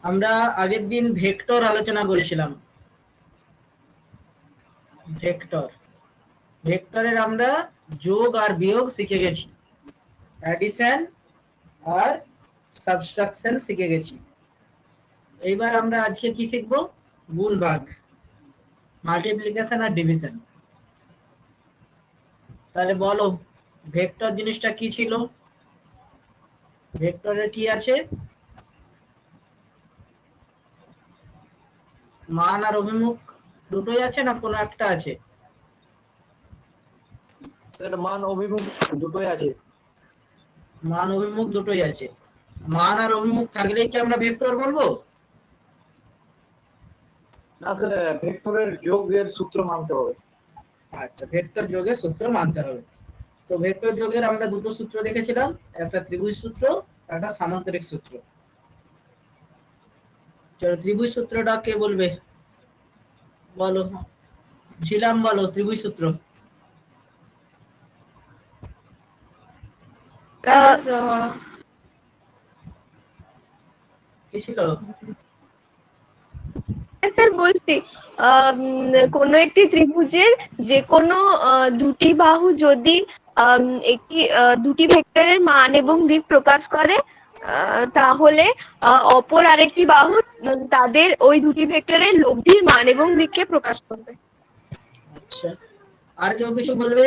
আমরা আগের দিন ভেক্টর আলোচনা করেছিলাম। ভেক্টরের আমরা যোগ আর বিয়োগ শিখে গেছি, অ্যাডিশন আর সাবট্রাকশন শিখে গেছি। এইবার আমরা আজকে কি শিখব? গুণ ভাগ, মাল্টিপ্লিকেশন আর ডিভিশন। তাহলে বলো ভেক্টর জিনিসটা কি ছিল? ভেক্টরে কি আছে? মান আর অভিমুখ দুটোই আছে না কোনো একটা আছে? স্যার মান অভিমুখ দুটোই আছে। মান অভিমুখ দুটোই আছে। মান আর অভিমুখ থাকলেই কি আমরা ভেক্টর বলবো? না স্যার, ভেক্টরের যোগের সূত্র মানতে হবে। আচ্ছা, ভেক্টর যোগের সূত্র মানতে হবে। তো ভেক্টর যোগের আমরা দুটো সূত্র দেখেছিলাম, একটা ত্রিভুজ সূত্র, একটা সামান্তরিক সূত্র। চলো ত্রিভুজ সূত্রটা কে বলবে? বলো, ছিলাম বলো ত্রিভুজ সূত্র কি ছিল? স্যার বলছি, কোন একটি ত্রিভুজের যে কোনো দুটি বাহু যদি একটি দুটি ভেক্টরের মান এবং দিক প্রকাশ করে, তাহলে অপর আরেকটি বাহু তাদের ওই দুটি ভেক্টরের লব্ধির মান এবং দিককে প্রকাশ করবে। আচ্ছা, আর কেউ কিছু বলবে?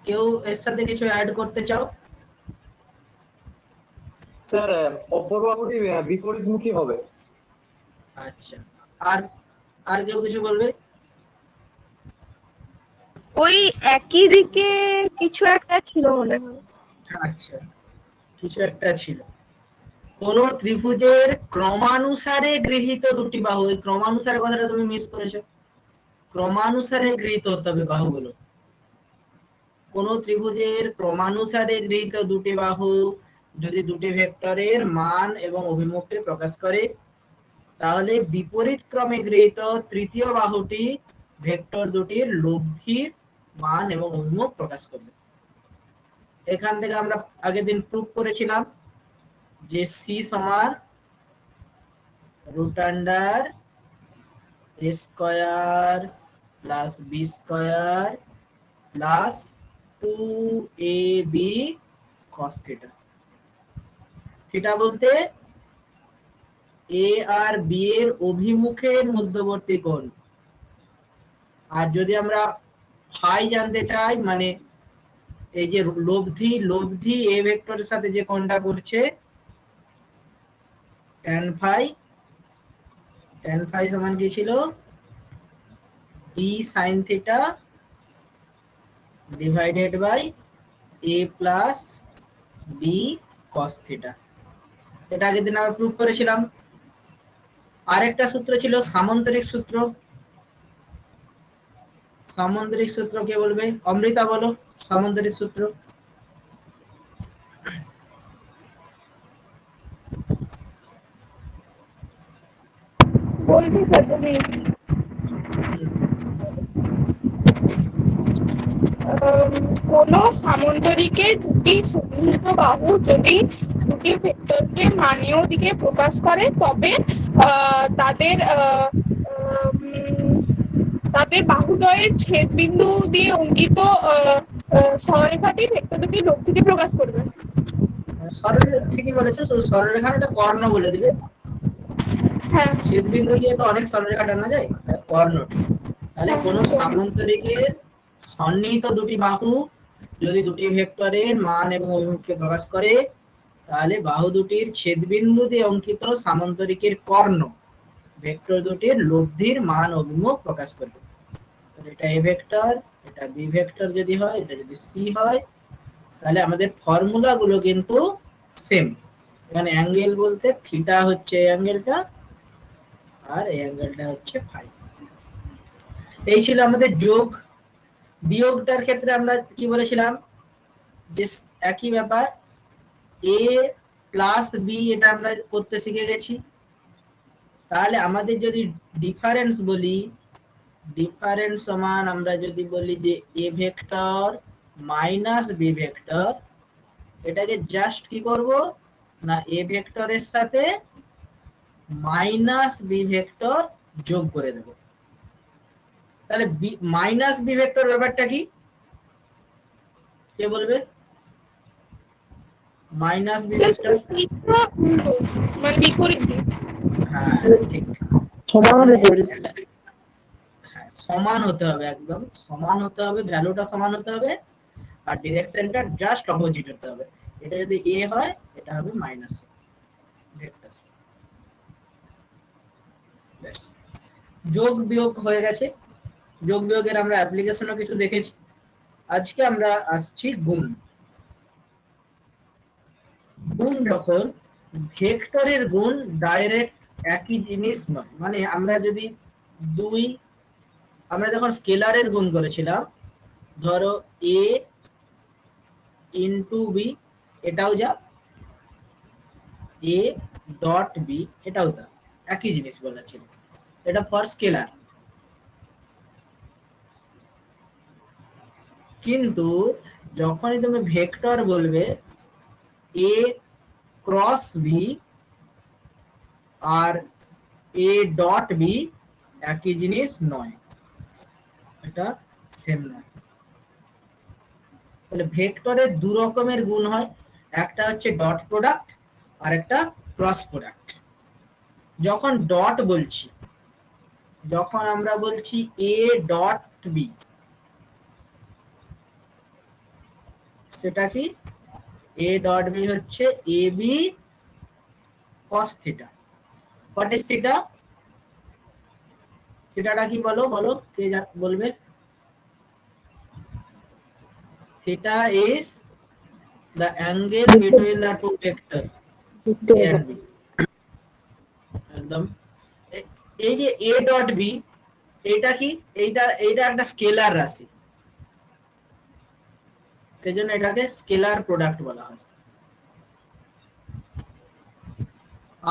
কেউ এর সাথে কিছু অ্যাড করতে চাও? স্যার অপর বাহুটি বিপরীতমুখী হবে। আচ্ছা, আর আর কেউ কিছু বলবে? ওই একই দিকে কিছু একটা ছিল মনে হয়। আচ্ছা, কিছু একটা ছিল। কোন ত্রিভুজের ক্রমানুসারে গৃহীত দুটি বাহু, এই ক্রমানুসারে কথাটা তুমি মিস করেছো। ক্রমানুসারে গৃহীত হতে হবে বাহুগুলো। কোন ত্রিভুজের ক্রমানুসারে গৃহীত দুটি বাহু যদি দুটি ভেক্টরের মান এবং অভিমুখকে প্রকাশ করে, তাহলে বিপরীত ক্রমে গৃহীত তৃতীয় বাহুটি ভেক্টর দুটির লব্ধির মান এবং অভিমুখ প্রকাশ করবে। এখান থেকে আমরা আগের দিন প্রুফ করেছিলাম যে সি সমান root under a square plus b square plus 2ab cos theta. Theta বলতে এ আর বি এর অভিমুখের মধ্যবর্তী কোণ। আর যদি আমরা ফাই জানতে চাই, মানে এই যে লব্ধি এ ভেক্টরের সাথে যে কোণটা করছে tan ফাই সমান কি ছিল? d sin theta divided by a plus b cos theta. এটা আগের দিন আমরা প্রুফ করেছিলাম। আরেকটা সূত্র ছিল সামান্তরিক সূত্র। সামান্তরিক সূত্র কে বলবে? অমৃতা বলো সামান্তরিক সূত্র। বলছি স্যার, তুমি কোন সামান্তরিকের দুটি সন্নিহিত বাহু যদি দুটি ভেক্টরকে মানীয় দিকে প্রকাশ করে, তবে তাদের তাদের বাহুদ্বয়ের ছেদ বিন্দু দিয়ে অঙ্কিত সরলরেখাটি ভেক্টর দুটির লব্ধিকে প্রকাশ করবে। সরলরেখা ঠিকই বলেছো, সরলরেখা এটা কর্ণ বলে দিবে। হ্যাঁ, ছেদ বিন্দু দিয়ে তো অনেক সরলরেখা টানা যায়, কর্ণটি। তাহলে কোন সামান্তরিকের সন্নিহিত দুটি বাহু যদি দুটি ভেক্টরের মান এবং অভিমুখকে প্রকাশ করে, তাহলে বাহু দুটির ছেদবিন্দু দিয়ে অঙ্কিত সামান্তরিকের কর্ণ ভেক্টর দুটির লব্ধির মান অভিমুখ প্রকাশ করবে। এটা এ ভেক্টর, এটা বি ভেক্টর যদি হয়, এটা যদি সি হয়, তাহলে আমাদের ফর্মুলা গুলো কিন্তু সেম। এখানে অ্যাঙ্গেল বলতে থিটা হচ্ছে এই অ্যাঙ্গেলটা, আর এই অ্যাঙ্গেলটা হচ্ছে ফাই। এই ছিল আমাদের যোগ। বিয়োগটার ক্ষেত্রে আমরা কি বলেছিলাম? যে একই ব্যাপার, এ প্লাস বি, এটা আমরা করতে শিখে গেছি। তাহলে আমাদের যদি ডিফারেন্স বলি, ডিফারেন্স সমান আমরা যদি বলি যে a vector minus b vector, এটাকে জাস্ট কি করব? না এ ভেক্টরের সাথে মাইনাস বি ভেক্টর যোগ করে দেব। তাহলে মাইনাস বি ভেক্টর ব্যাপারটা কি কে বলবে? মাইনাস বি ভেক্টর মানে বিপরীত দিক। হ্যাঁ ঠিক, সমান বিপরীত। হ্যাঁ সমান হতে হবে, একদম সমান হতে হবে, ভ্যালুটা সমান হতে হবে আর ডিরেকশনটা জাস্ট অপোজিট হতে হবে। এটা যদি এ হয় এটা হবে মাইনাস ভেক্টর। যোগ বিয়োগ হয়ে গেছে। যোগ বিয়োগের আমরা অ্যাপ্লিকেশনও কিছু দেখেছি। আজকে আমরা আসছি গুণ। গুণ যখন ভেক্টরের গুণ ডাইরেক্ট একই জিনিস নয়, মানে আমরা যদি আমরা যখন স্কেলারের গুণ করেছিলাম, ধরো এ ইন্টু বি, এটাও যা এ ডট বি এটাও তা, একই জিনিস বলা ছিল, এটা ফর স্কেলার। কিন্তু যখনই তুমি ভেক্টর বলবে এ ক্রস বি আর এ ডট বি একই জিনিস নয়, এটা সেম নয়। তাহলে ভেক্টরের দু রকমের গুণ হয়, একটা হচ্ছে ডট প্রোডাক্ট আর একটা ক্রস প্রোডাক্ট। যখন ডট বলছি, যখন আমরা বলছি এ ডট বি, সেটা কি এ ডট বি হচ্ছে a b cos theta. What is theta? থিটাটা কি বলো বলো, কে বলবে? Theta is the angle between the two vector a and b। একদম। এই যে a ডট b, এটা কি? এইটা একটা স্কেলার রাশি, সেজন্য এটাকে স্কেলার প্রোডাক্ট বলা হয়।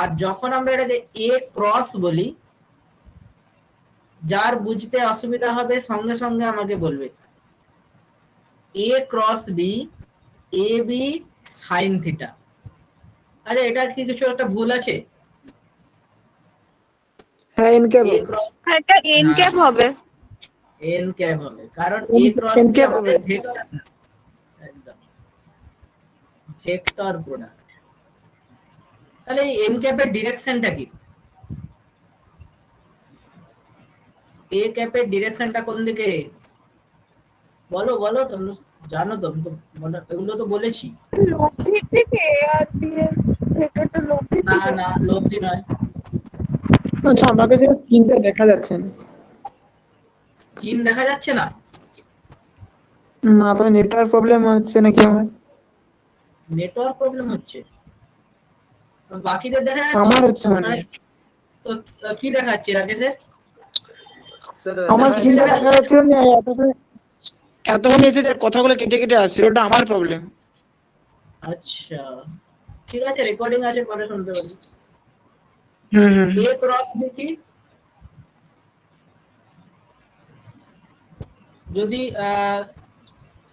আর যখন আমরা এটাকে a ক্রস বলি, যার বুঝতে অসুবিধা হবে সঙ্গে সঙ্গে আমাকে বলবে a cross b a b sine theta. আরে এটা কি কিছু একটা ভুল আছে? হ্যাঁ এন ক্যাপ a ক্রস এটা এন ক্যাপ হবে। এন ক্যাপ হবে, কারণ a cross n b cap আমাদের হবে। ভেক্টর, একদম ভেক্টর প্রোডাক্ট। তাহলে এই এন ক্যাপের ডিরেকশনটা কি? এ ক্যাপের ডিরেকশনটা কোন দিকে? বলো বলো, তোমরা জানো তো, এগুলো তো বলেছি। লব্ধির দিকে, আর দিয়ে ভেক্টরটা লব্ধির না দিকে। না লব্ধি নয়। আচ্ছা আমাকে সেটা স্ক্রিনটা দেখা যাচ্ছে না। স্ক্রিন দেখা যাচ্ছে না? না তো নেটওয়ার্ক প্রবলেম হচ্ছে নাকি আমার? নেটওয়ার্ক প্রবলেম হচ্ছে? বাকিদের দেখা যাচ্ছে? আমার হচ্ছে মানে তো কি দেখাচ্ছে রাকেশের? আমার স্ক্রিনটা দেখা যাচ্ছে না, এতক্ষণ এসে যে কথাগুলো কেটে কেটে আসছে, ওটা আমার প্রবলেম। আচ্ছা ঠিক আছে, রেকর্ডিং আছে, পরে শুনতে পারি। হুম এ ক্রস বি কি? যদি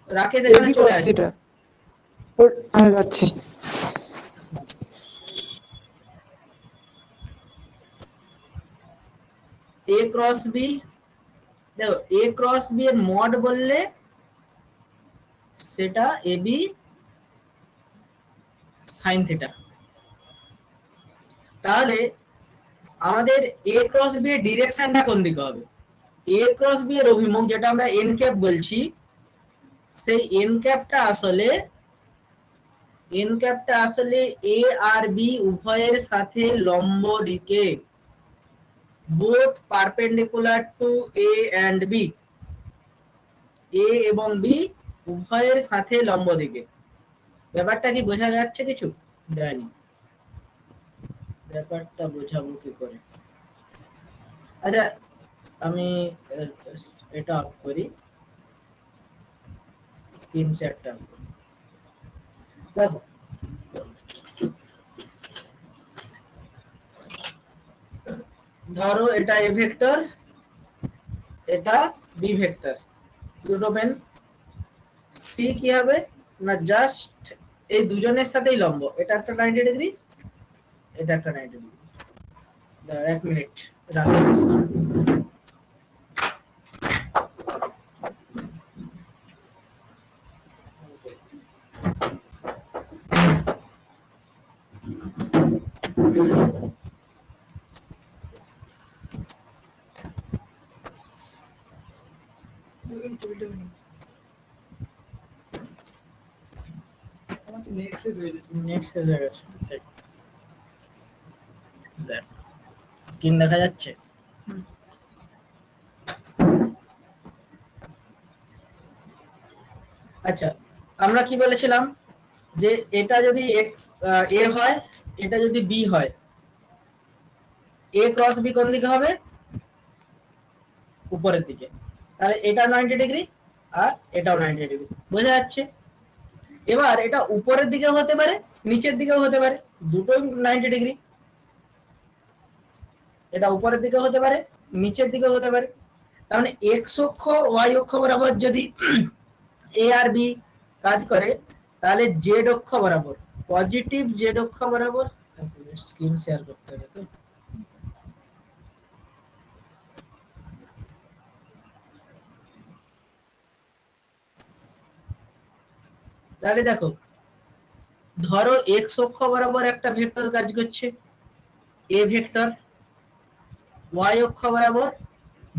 রাকেশ এখানে চলে আসে, যাচ্ছে এ ক্রস বি, দেখো এ ক্রস বি এর মড বললে সেটা এ বি সাইন থিটা। তাহলে আমাদের এ ক্রস বি এর ডিরেকশনটা কোন দিকে হবে? এ ক্রস বি এর অভিমুখ, যেটা আমরা এন ক্যাপ বলছি, সেই এন ক্যাপটা আসলে এ আর বি উভয়ের সাথে লম্ব দিকে, both perpendicular to A and B, A এবং B উভয়ের সাথে লম্ব দিকে। ব্যাপারটা কি বোঝা যাচ্ছে? কিছু জানি ব্যাপারটা বোঝাবো কি করে? আচ্ছা আমি এটা অফ করি, স্ক্রিন শেয়ারটা। দেখো ধরো এটা এ ভেক্টর, এটা বি ভেক্টর, দুটো পেন। সি কি হবে না জাস্ট এই দুজনের সাথেই লম্ব, এটা একটা 90 ডিগ্রি, এটা একটা 90 ডিগ্রি। এক মিনিট রাখি। নেক্সট হয়ে গেছে, স্ক্রিন দেখা যাচ্ছে? আচ্ছা, আমরা কি বলেছিলাম যে এটা যদি এক্স এ হয়, এটা যদি বি হয়, এ ক্রস বি কোন দিকে হবে? উপরের দিকে। তাহলে এটা 90 ডিগ্রি আর এটাও 90 ডিগ্রি, বোঝা যাচ্ছে? এবার এটা উপরের দিকেও হতে পারে, নিচের দিকেও হতে পারে, দুটোই 90 ডিগ্রি। এটা উপরের দিকেও হতে পারে, নিচের দিকেও হতে পারে। তার মানে এক্স অক্ষ ওয়াই অক্ষ বরাবর যদি এ আর বি কাজ করে, তাহলে জেড অক্ষ বরাবর, পজিটিভ জেড অক্ষ বরাবর, স্ক্রিন শেয়ার করতে হবে তো। তাহলে দেখো, ধরো এক্স অক্ষ বরাবর একটা ভেক্টর কাজ করছে, এ ভেক্টর, ওয়াই অক্ষ বরাবর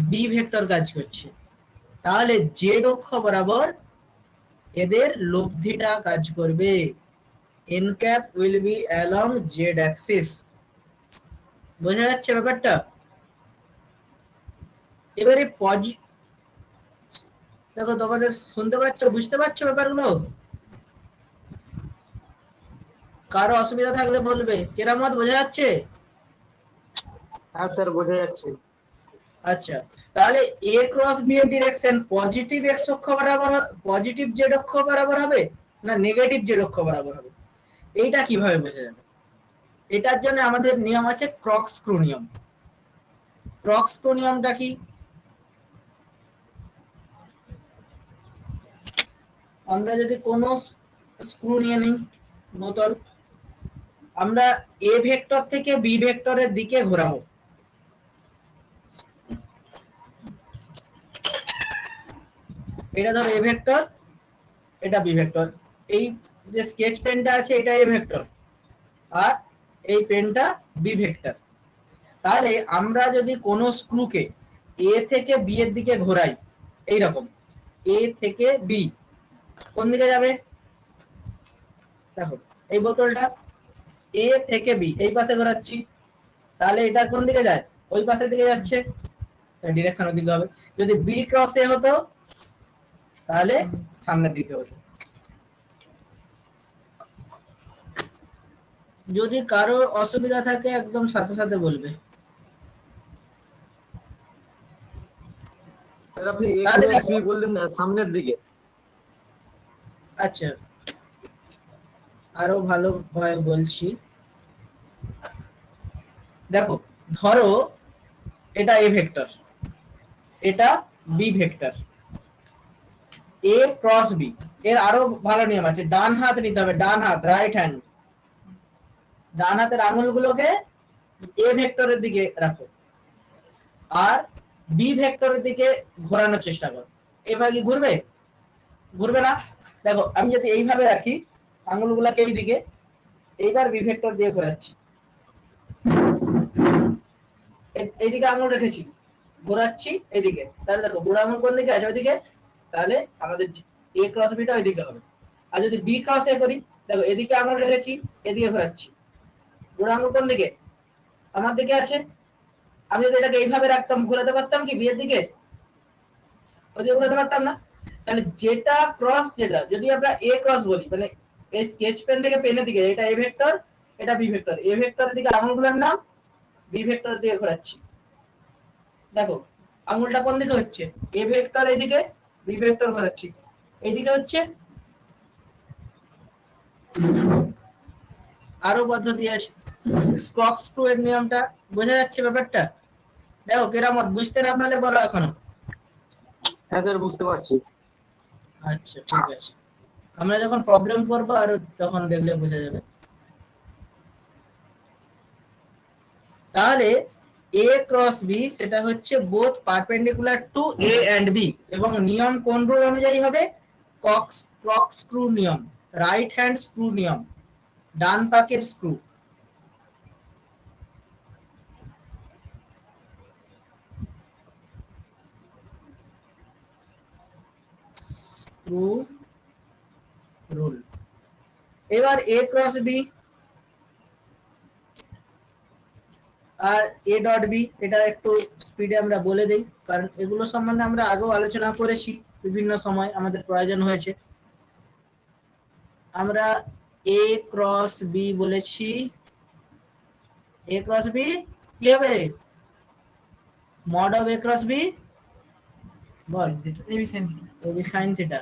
বি ভেক্টর কাজ করছে, তাহলে জেড অক্ষ বরাবর এদের লব্ধিটা কাজ করবে। n cap will be along z axis, বোঝা যাচ্ছে ব্যাপারটা? এবারে দেখো, তোমাদের শুনতে পাচ্ছ, বুঝতে পারছো ব্যাপারগুলো? কারো অসুবিধা থাকলে বলবে। কেরামত, বোঝা যাচ্ছে? হ্যাঁ স্যার বোঝা যাচ্ছে। আচ্ছা, তাহলে a ক্রস b এর ডিরেকশন পজিটিভ x অক্ষ বরাবর, পজিটিভ z অক্ষ বরাবর হবে না নেগেটিভ z অক্ষ বরাবর হবে? এইটা কিভাবে বোঝা যাবে? এটার জন্য আমাদের নিয়ম আছে ক্রক্স-স্ক্রু নিয়ম। ক্রক্স-স্ক্রু নিয়মটা কি? আমরা যদি কোনো স্ক্রু নিয়ে নিই, বোতল, আমরা এ ভেক্টর থেকে বি ভেক্টরের দিকে ঘোরাবো। এটা ধরো এ ভেক্টর, এটা বি ভেক্টর। এই যে স্কেচ পেনটা আছে এটা এ ভেক্টর, আর এই পেনটা বি ভেক্টর। তাহলে আমরা যদি কোনো স্ক্রুকে এ থেকে বি এর দিকে ঘোরাই, এইরকম এ থেকে বি, কোন দিকে যাবে? দেখো, এই বোতলটা এ থেকে বি এই পাশে ঘোরাচ্ছি, তাহলে এটা কোন দিকে যায়? ওই পাশের দিকে যাচ্ছে, ডিরেকশন ওই দিকে হবে। যদি বি ক্রস এ হতো, তাহলে সামনের দিকে হতো। যদি কারো অসুবিধা থাকে একদম সাথে সাথে বলবে। স্যার আপনি এ তাহলে ক্রস দেখো, বি বললেন না সামনের দিকে। আচ্ছা আরো ভালো ভাবে বলছি। দেখো, ধরো এটা এ ভেক্টর, এটা বি ভেক্টর, এ ক্রস বি। এর আরো ভালো নিয়ম আছে, ডান হাত নিতে হবে, ডান হাত, রাইট হ্যান্ড। ডান হাতের আঙুলগুলোকে এ ভেক্টরের দিকে রাখো আর বি ভেক্টরের দিকে ঘোরানোর চেষ্টা করো। এভাবে কি ঘুরবে? ঘুরবে না। দেখো, আমি যদি এইভাবে রাখি আঙুলগুলোকে এই দিকে, এইবার বি ভেক্টর দিয়ে ঘোরাচ্ছি, এইদিকে আঙুল রেখেছি, ঘোরাচ্ছি এদিকে, তাহলে দেখো বুড়ো আঙুল কোন দিকে আছে? ওইদিকে। তাহলে আমাদের এ ক্রস বিটা ওইদিকে হবে। আর যদি বি ক্রস এ করি, দেখো এদিকে আঙুল রেখেছি, এদিকে ঘোরাচ্ছি, বুড়ো আঙুল কোন দিকে? আমার দিকে আছে। আমি যদি এটাকে এইভাবে রাখতাম, ঘোরাতে পারতাম কি বিয়ের দিকে? ওদিকে ঘোরাতে পারতাম না। তাহলে যেটা ক্রস, যেটা যদি আমরা এ ক্রস বলি, মানে এই স্কেচ পেন থেকে পেনের দিকে, এটা এ ভেক্টর, এটা বি ভেক্টর, এ ভেক্টরের দিকে আঙুলগুলো নাম, বি ভেক্টরের দিকে ঘোরাচ্ছি। দেখো আঙুলটা কোন দিকে হচ্ছে? এ ভেক্টর এদিকে, বি ভেক্টর ঘোরাচ্ছি, এইদিকে হচ্ছে। আরো পদ্ধতি আছে, ক্রক্স-স্ক্রু এর নিয়মটা বোঝা যাচ্ছে ব্যাপারটা? দেখো কেরামত, বুঝতে না পারলে বলো এখনো। হ্যাঁ স্যার বুঝতে পারছি। আচ্ছা ঠিক আছে, আমরা যখন প্রবলেম করব আর তখন দেখলে বোঝা যাবে। তাহলে এ ক্রস বি সেটা হচ্ছে both perpendicular to a and b, এবং নিয়ম কোন রুল অনুযায়ী হবে? ক্রক স্ক্রু নিয়ম, রাইট হ্যান্ড স্ক্রু নিয়ম, ডান পাকের স্ক্রু। Screw rule. এবার এ ক্রস বি আর এ ডট বি, এটা একটু স্পিডে আমরা বলে দেই, কারণ এগুলো সম্বন্ধে আমরা আগেও আলোচনা করেছি, বিভিন্ন সময় আমাদের প্রয়োজন হয়েছে। আমরা এ ক্রস বি বলেছি, এ ক্রস বি কি হবে? Mod of a cross b বল, এ বি সাইন থিটা,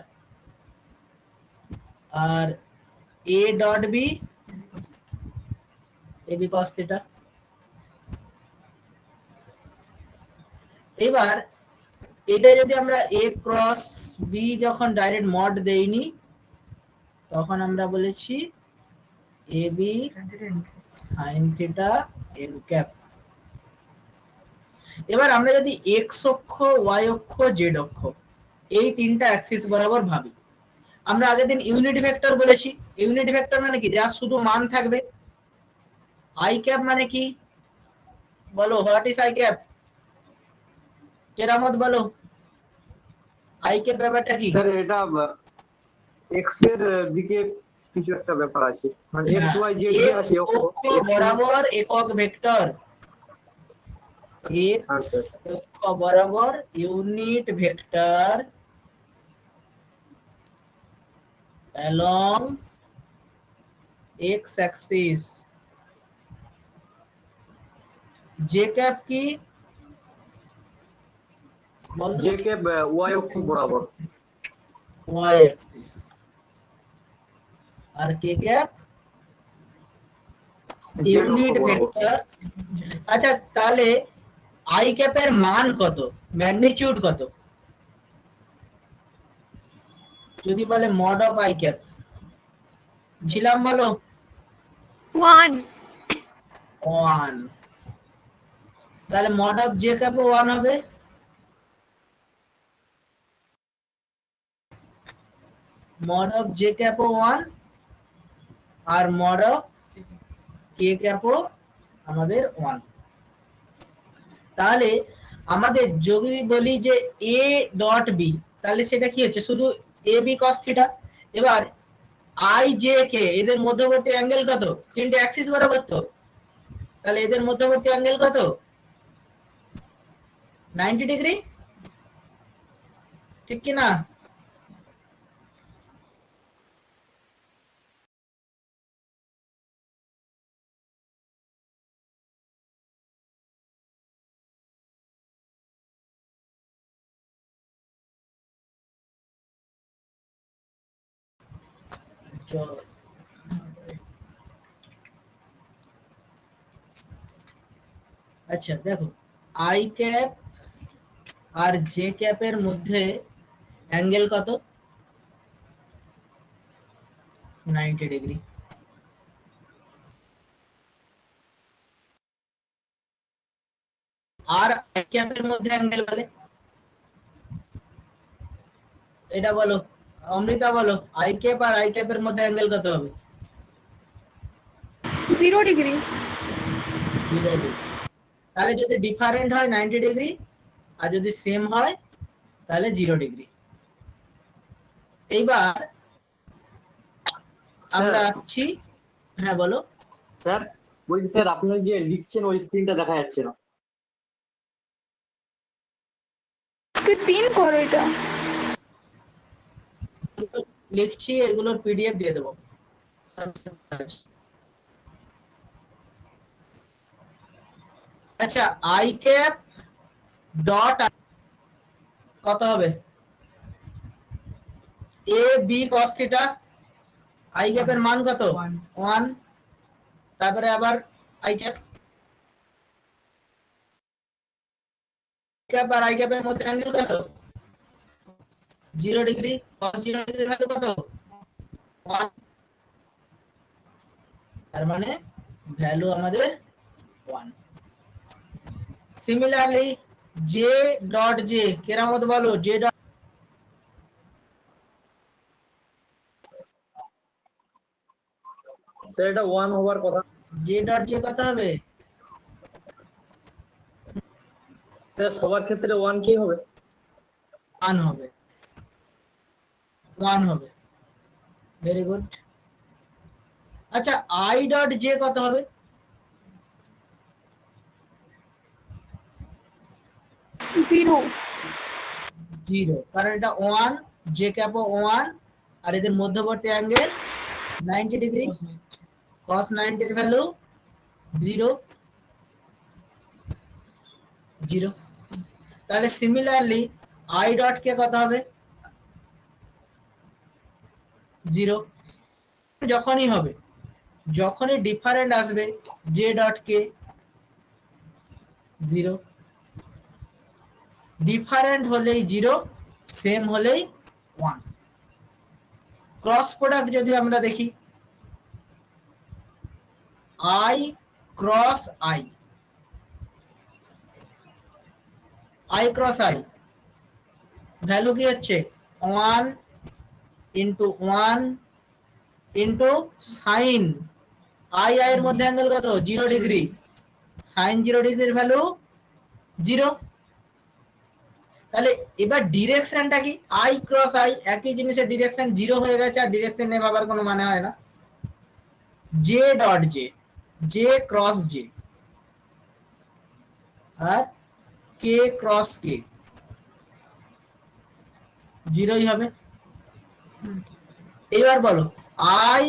আর a dot b a b cos theta. এবার এটা যদি আমরা এ ক্রস বি যখন ডাইরেক্ট মড দেইনি, তখন আমরা বলেছি a b sine theta n cap. এবার আমরা যদি এক্স অক্ষ, ওয়াই অক্ষ, জেড অক্ষ এই তিনটা অ্যাক্সিস বরাবর ভাবি, আমরা আগের দিন ইউনিট ভেক্টর বলেছি। ইউনিট ভেক্টর মানে কি? যা শুধু মান থাকবে। আই ক্যাপ মানে কি বলো? What is i cap? Keramat বলো, আই ক্যাপ ব্যাপারটা কি? স্যার এটা এক্স এর দিকে কিছু একটা ব্যাপার আছে, মানে এক্স ওয়াই জেড যে আছে অক্ষ বরাবর একক ভেক্টর, হ্যাঁ স্যার। অক্ষ বরাবর unit vector along x axis। J cap কি বল? জে কে ওয়াই অক্ষ বরাবর। Y axis. আর কে ক্যাপ ইউনিট ভেক্টর। আচ্ছা, তাহলে আই ক্যাপের মান কত, ম্যাগনিটিউড কত? যদি বলে mod of I cap, Jhelum বলো। 1 1। তাহলে মড অফ জে ক্যাপও 1 হবে। মড অফ জে ক্যাপও 1, আর মড অফ কে ক্যাপও আমাদের 1। তাহলে আমাদের যদি বলি যে এ ডট বি, তাহলে সেটা কি হচ্ছে? শুধু এ বি কস থিটা। এবার আই জে কে এদের মধ্যবর্তী অ্যাঙ্গেল কত? তিনটে অ্যাক্সিস বরাবর তো, তাহলে এদের মধ্যবর্তী অ্যাঙ্গেল কত? 90 ডিগ্রি, ঠিক কি না? আচ্ছা দেখো, আই ক্যাপ আর জে ক্যাপের মধ্যে অ্যাঙ্গেল কত? 90 ডিগ্রি। আর আই ক্যাপের মধ্যে অ্যাঙ্গেল বলে, এটা বলো অমৃতা, বলো আই ক্যাপ আর আই ক্যাপের মধ্যে অ্যাঙ্গেল কত হবে? 0 ডিগ্রি। 0 ডিগ্রি। তাহলে যদি ডিফারেন্ট হয় 90 ডিগ্রি, আর যদি সেম হয় তাহলে 0 ডিগ্রি। এইবার আমরা আসছি, হ্যাঁ বলো। স্যার বলছি স্যার, আপনি যে লিখছেন ওই স্ক্রিনটা দেখা যাচ্ছে না। তুই পিন করো এটা। লিখছি, এগুলোর পিডিএফ দিয়ে দেবো। আচ্ছা, আই ক্যাপ ডট কত হবে? A b cos theta. I ক্যাপের মান কত? 1। তারপরে আবার আই ক্যাপ, ক্যাপ আর আই ক্যাপের মধ্যে অ্যাঙ্গেল কত? 0 ডিগ্রি। cos 0 ডিগ্রি ভ্যালু কত? 1, তার মানে ভ্যালু আমাদের 1। সিমিলারলি জে ডট জে কেরামত বলো, জে ডট স্যার এটা 1 হওয়ার কথা। জে ডট জে কত হবে? স্যার সবার ক্ষেত্রে 1 কি হবে? 1 হবে, 1 হবে। Very good. আচ্ছা আই ডট জে কত হবে? 0 0, কারণ এটা 1, জে ক্যাপও 1, আর এদের মধ্যবর্তী অ্যাঙ্গেল 90 ডিগ্রি, cos 90 এর ভ্যালু 0, 0। তাহলে সিমিলারলি আই ডট কে কত হবে? 0। যখনই হবে, যখনই ডিফারেন্ট আসবে জে ডট কে 0, ডিফারেন্ট হলেই 0, সেম হলেই 1। ক্রস প্রোডাক্ট যদি আমরা দেখি, I cross I, I cross I value কি হচ্ছে? 1 into 1 into sign I I এর মধ্যে অ্যাঙ্গেল কত? 0 ডিগ্রি, সাইন 0 ডিগ্রির ভ্যালু 0। তাহলে এবার ডিরেকশনটা কি? আই ক্রস আই, একই জিনিসের ডিরেকশন 0 হয়ে গেছে, আর ডিরেকশন নিয়ে ভাবার কোনো মানে হয় না। J dot j, j cross j, আর কে ক্রস কে 0ই হবে। এবার বলো আই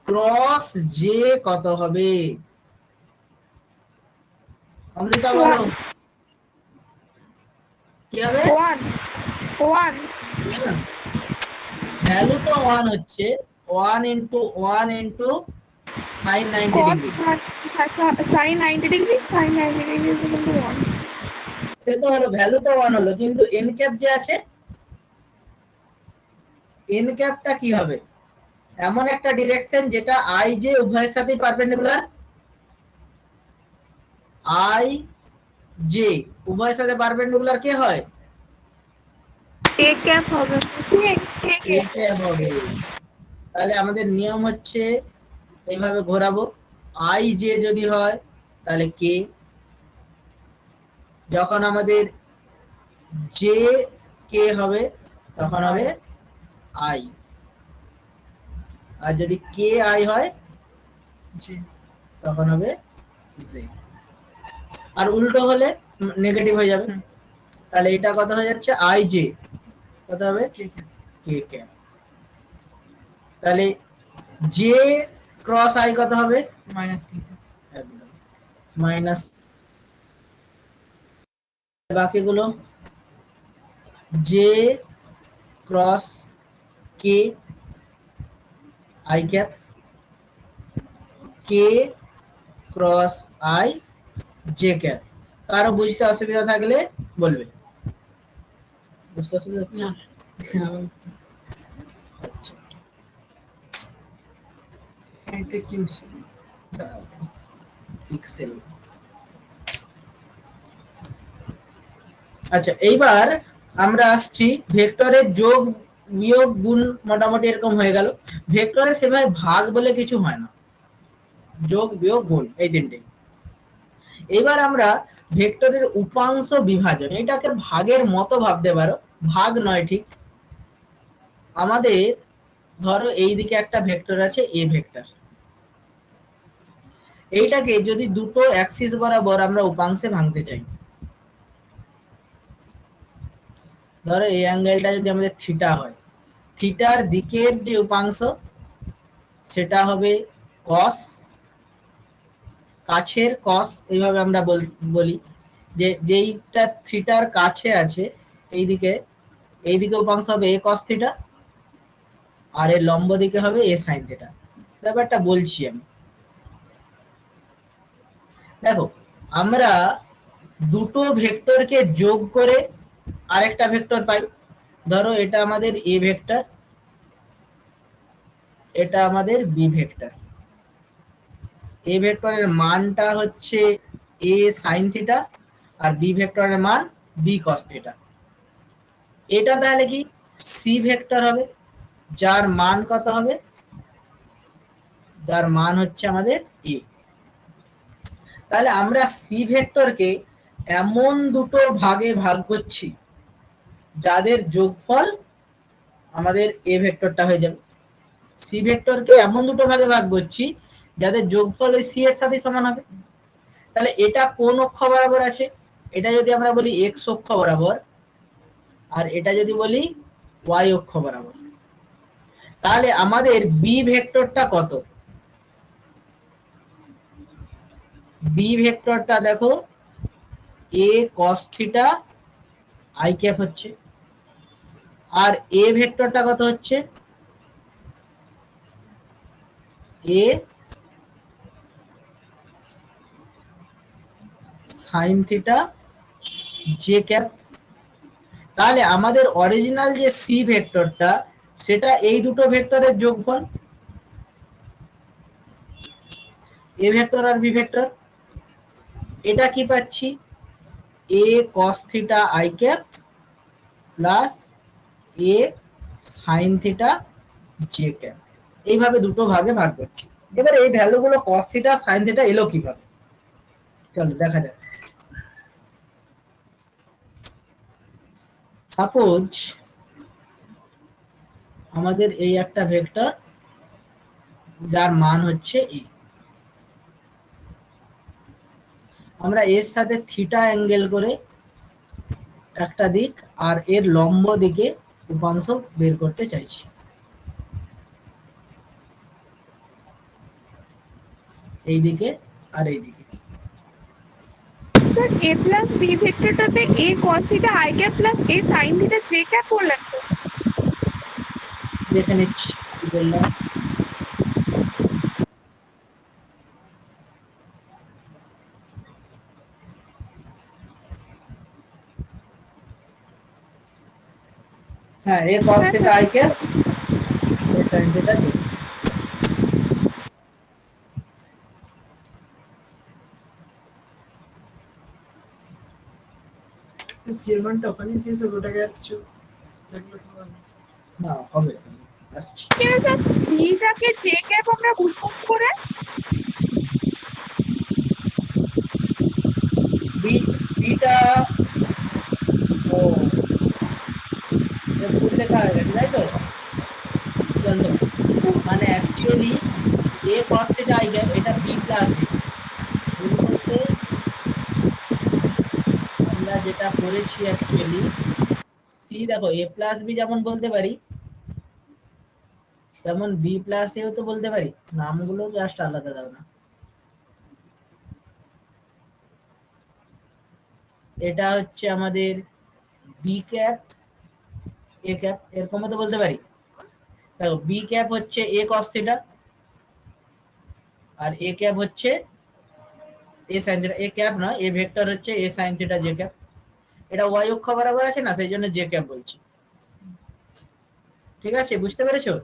ক্রস জে কত হবে? অমৃতা বলো কি হবে? 1 ভ্যালু তো 1 হচ্ছে, 1 into 1 into sign 90 cos degree, sin 90 degree, sin 90 degree is equal to 1. সে তো হলো, ভ্যালু তো 1 হলো, কিন্তু এন ক্যাপ যে আছে, এন ক্যাপটা কি হবে? এমন একটা ডিরেকশন যেটা আই জে উভয়ের সাথেই পারপেন্ডিকুলার, আই জে উভয়ের সাথে পারপেন্ডিকুলার কে হয়? কে ক্যাপ হবে, কে কে ক্যাপ হবে। তাহলে আমাদের নিয়ম হচ্ছে এইভাবে ঘোরাবো, আই জে যদি হয় তাহলে কে, যখন আমাদের জে কে হবে তখন হবে আই, আর যদি কে আই হয় তখন হবে জে, আর উল্টো হলে নেগেটিভ হয়ে যাবে। তাহলে এটা কত হয়ে যাচ্ছে? আই জে কত হবে? কে ক্যাপ। তাহলে জে ক্রস আই কত হবে? মাইনাস, বাকিগুলো J cross K I cap, K cross I J cap. কারো বুঝতে অসুবিধা থাকলে বলবে। বুঝতে অসুবিধা হচ্ছে? আচ্ছা। পিক্সেল। আচ্ছা এইবার আমরা আসছি ভেক্টরের যোগ বিয়োগ গুণ, মোটামুটি এরকম হয়ে গেল। ভেক্টরে সেভাবে ভাগ বলে কিছু হয় না, যোগ বিয়োগ গুণ এই তিনটেই। এবার আমরা ভেক্টরের উপাংশ বিভাজন, এটাকে ভাগের মতো ভাবতে পারো, ভাগ নয় ঠিক। আমাদের ধরো এইদিকে একটা ভেক্টর আছে এ ভেক্টর, এইটাকে যদি দুটো অ্যাক্সিস বরাবর আমরা উপাংশে ভাঙতে চাই, ধরো এই অ্যাঙ্গেলটা যদি আমাদের থিটা হয়, থিটার দিকের যে উপাংশ সেটা হবে কস, কাছের কস, এইভাবে আমরা বলি যে যেইটা থিটার কাছে আছে এইদিকে, এইদিকে উপাংশ হবে এ কস থিটা, আর এর লম্ব দিকে হবে এ সাইন থিটা। ব্যাপারটা বলছি আমি, দেখো আমরা দুটো ভেক্টরকে যোগ করে আরেকটা ভেক্টর পাই। ধরো এটা আমাদের এ ভেক্টর, এটা আমাদের বি ভেক্টর। এ ভেক্টরের মানটা হচ্ছে এ সাইন থিটা আর বি ভেক্টরের মান বি কস থিটা। এটা তাহলে কি সি ভেক্টর হবে, যার মান কত হবে, যার মান হচ্ছে আমাদের এ। তাহলে আমরা সি ভেক্টরকে এমন দুটো ভাগে ভাগ করছি যাদের যোগফল আমাদের এ ভেক্টরটা হয়ে যাবে। সি ভেক্টরকে এমন দুটো ভাগে ভাগ করছি যাদের যোগফল ওই সি এর সাথে সমান হবে। তাহলে এটা কোন অক্ষ বরাবর আছে, এটা যদি আমরা বলি এক্স অক্ষ বরাবর, আর এটা যদি বলি ওয়াই অক্ষ বরাবর, তাহলে আমাদের বি ভেক্টরটা কত, বি ভেক্টরটা দেখো এ কস থিটা আই ক্যাপ হচ্ছে, আর এ ভেক্টরটা কত হচ্ছে এ সাইন থিটা জে ক্যাপ। তাহলে আমাদের অরিজিনাল যে সি ভেক্টরটা সেটা এই দুটো ভেক্টরের যোগফল, এ ভেক্টর আর বি ভেক্টর। এটা কি পাচ্ছি A cos theta i cap plus A sine theta j cap, এইভাবে দুটো ভাগে ভাগ করছি। এবার এই ভ্যালুগুলো কস থিটা সাইন থিটা এলো কিভাবে, চলো দেখা যাক। সাপোজ আমাদের এই একটা ভেক্টর যার মান হচ্ছে এ, আমরা এর সাথে থিটা অ্যাঙ্গেল করে একটা দিক আর এর লম্ব দিকে উপাংশ বের করতে চাইছি। এই দিকে আর এই দিকে। Sir a plus b ভেক্টরটাতে a cos theta i cap plus a sin theta j cap বললেন তো? দেখে নিচ্ছি কি বললাম। হ্যাঁ এ cos হ্যাঁ theta sir. I cap A sin theta j। সিএলমানটা ওখানেই শেষ হলো, ওটাকে আর কিছু দেখলো সবাই। না হবে আসছি। কেন স্যার bটাকে j ক্যাপ আমরা বুঝবো কি করে? বি বিটা ও এ ভুল লেখা হয়ে গেছে তাই তো, চলো মানে actually A cos theta i cap এটা বি প্লাস এ, ভুল বলতে আমরা যেটা করেছি অ্যাকচুয়ালি সি দেখো এ প্লাস বি যেমন বলতে পারি তেমন বি প্লাস এও তো বলতে পারি, নামগুলো জাস্ট আলাদা দাও না। এটা হচ্ছে আমাদের বি ক্যাপ এ ক্যাপ এরকমও তো বলতে পারি। দেখো বি ক্যাপ হচ্ছে এ cos থিটা আর এ ক্যাপ হচ্ছে এ sin থিটা, এ ক্যাপ নয় এ ভেক্টর হচ্ছে এ sin থিটা জে ক্যাপ। এটা ওয়াই অক্ষ বরাবর আছে না, সেই জন্য জে ক্যাপ বলছি। ঠিক আছে বুঝতে পেরেছো?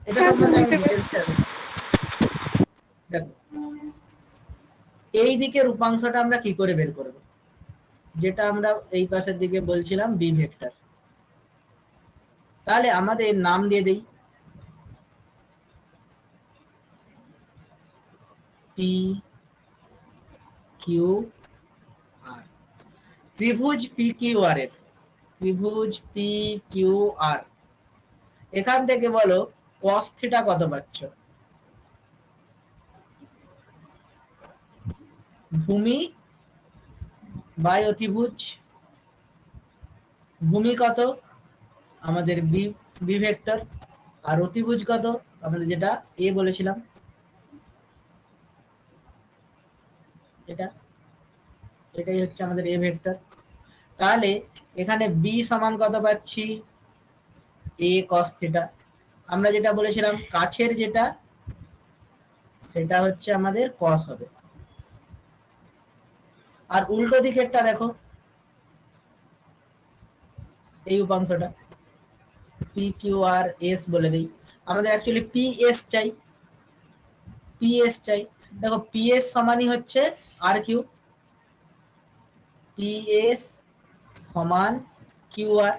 এটা হ্যাঁ স্যার সম্বন্ধে আমি বুঝতে পেরেছি। ডিটেইলসে দেখো এই দিকের উপাংশটা আমরা কি করে বের করব, যেটা আমরা এই পাশের দিকে বলছিলাম বি ভেক্টর। তাহলে আমাদের নাম দিয়ে দেই পি কিউ আর, ত্রিভুজ পি কিউ আর এর, ত্রিভুজ পি কিউ আর। এখান থেকে বলো cos থিটা কত পাচ্ছ, ভূমি বাই অতিভুজ, ভূমি কত আমাদের বি বি ভেক্টর, আর অতিভুজ কত আমাদের যেটা এ বলেছিলাম এটা, এটাই হচ্ছে আমাদের এ ভেক্টর। তাহলে এখানে বি সমান কত পাচ্ছি এ cos থিটা, আমরা যেটা বলেছিলাম কাছের যেটা সেটা হচ্ছে আমাদের cos হবে, আর উল্টো দিকেরটা দেখো এই উপাংশটা পি কিউ আর এস বলে দেই। আমাদের অ্যাকচুয়ালি পিএস চাই, পিএস চাই। দেখো পিএস সমানই হচ্ছে আর কিউ, পিএস সমান কিউ আর।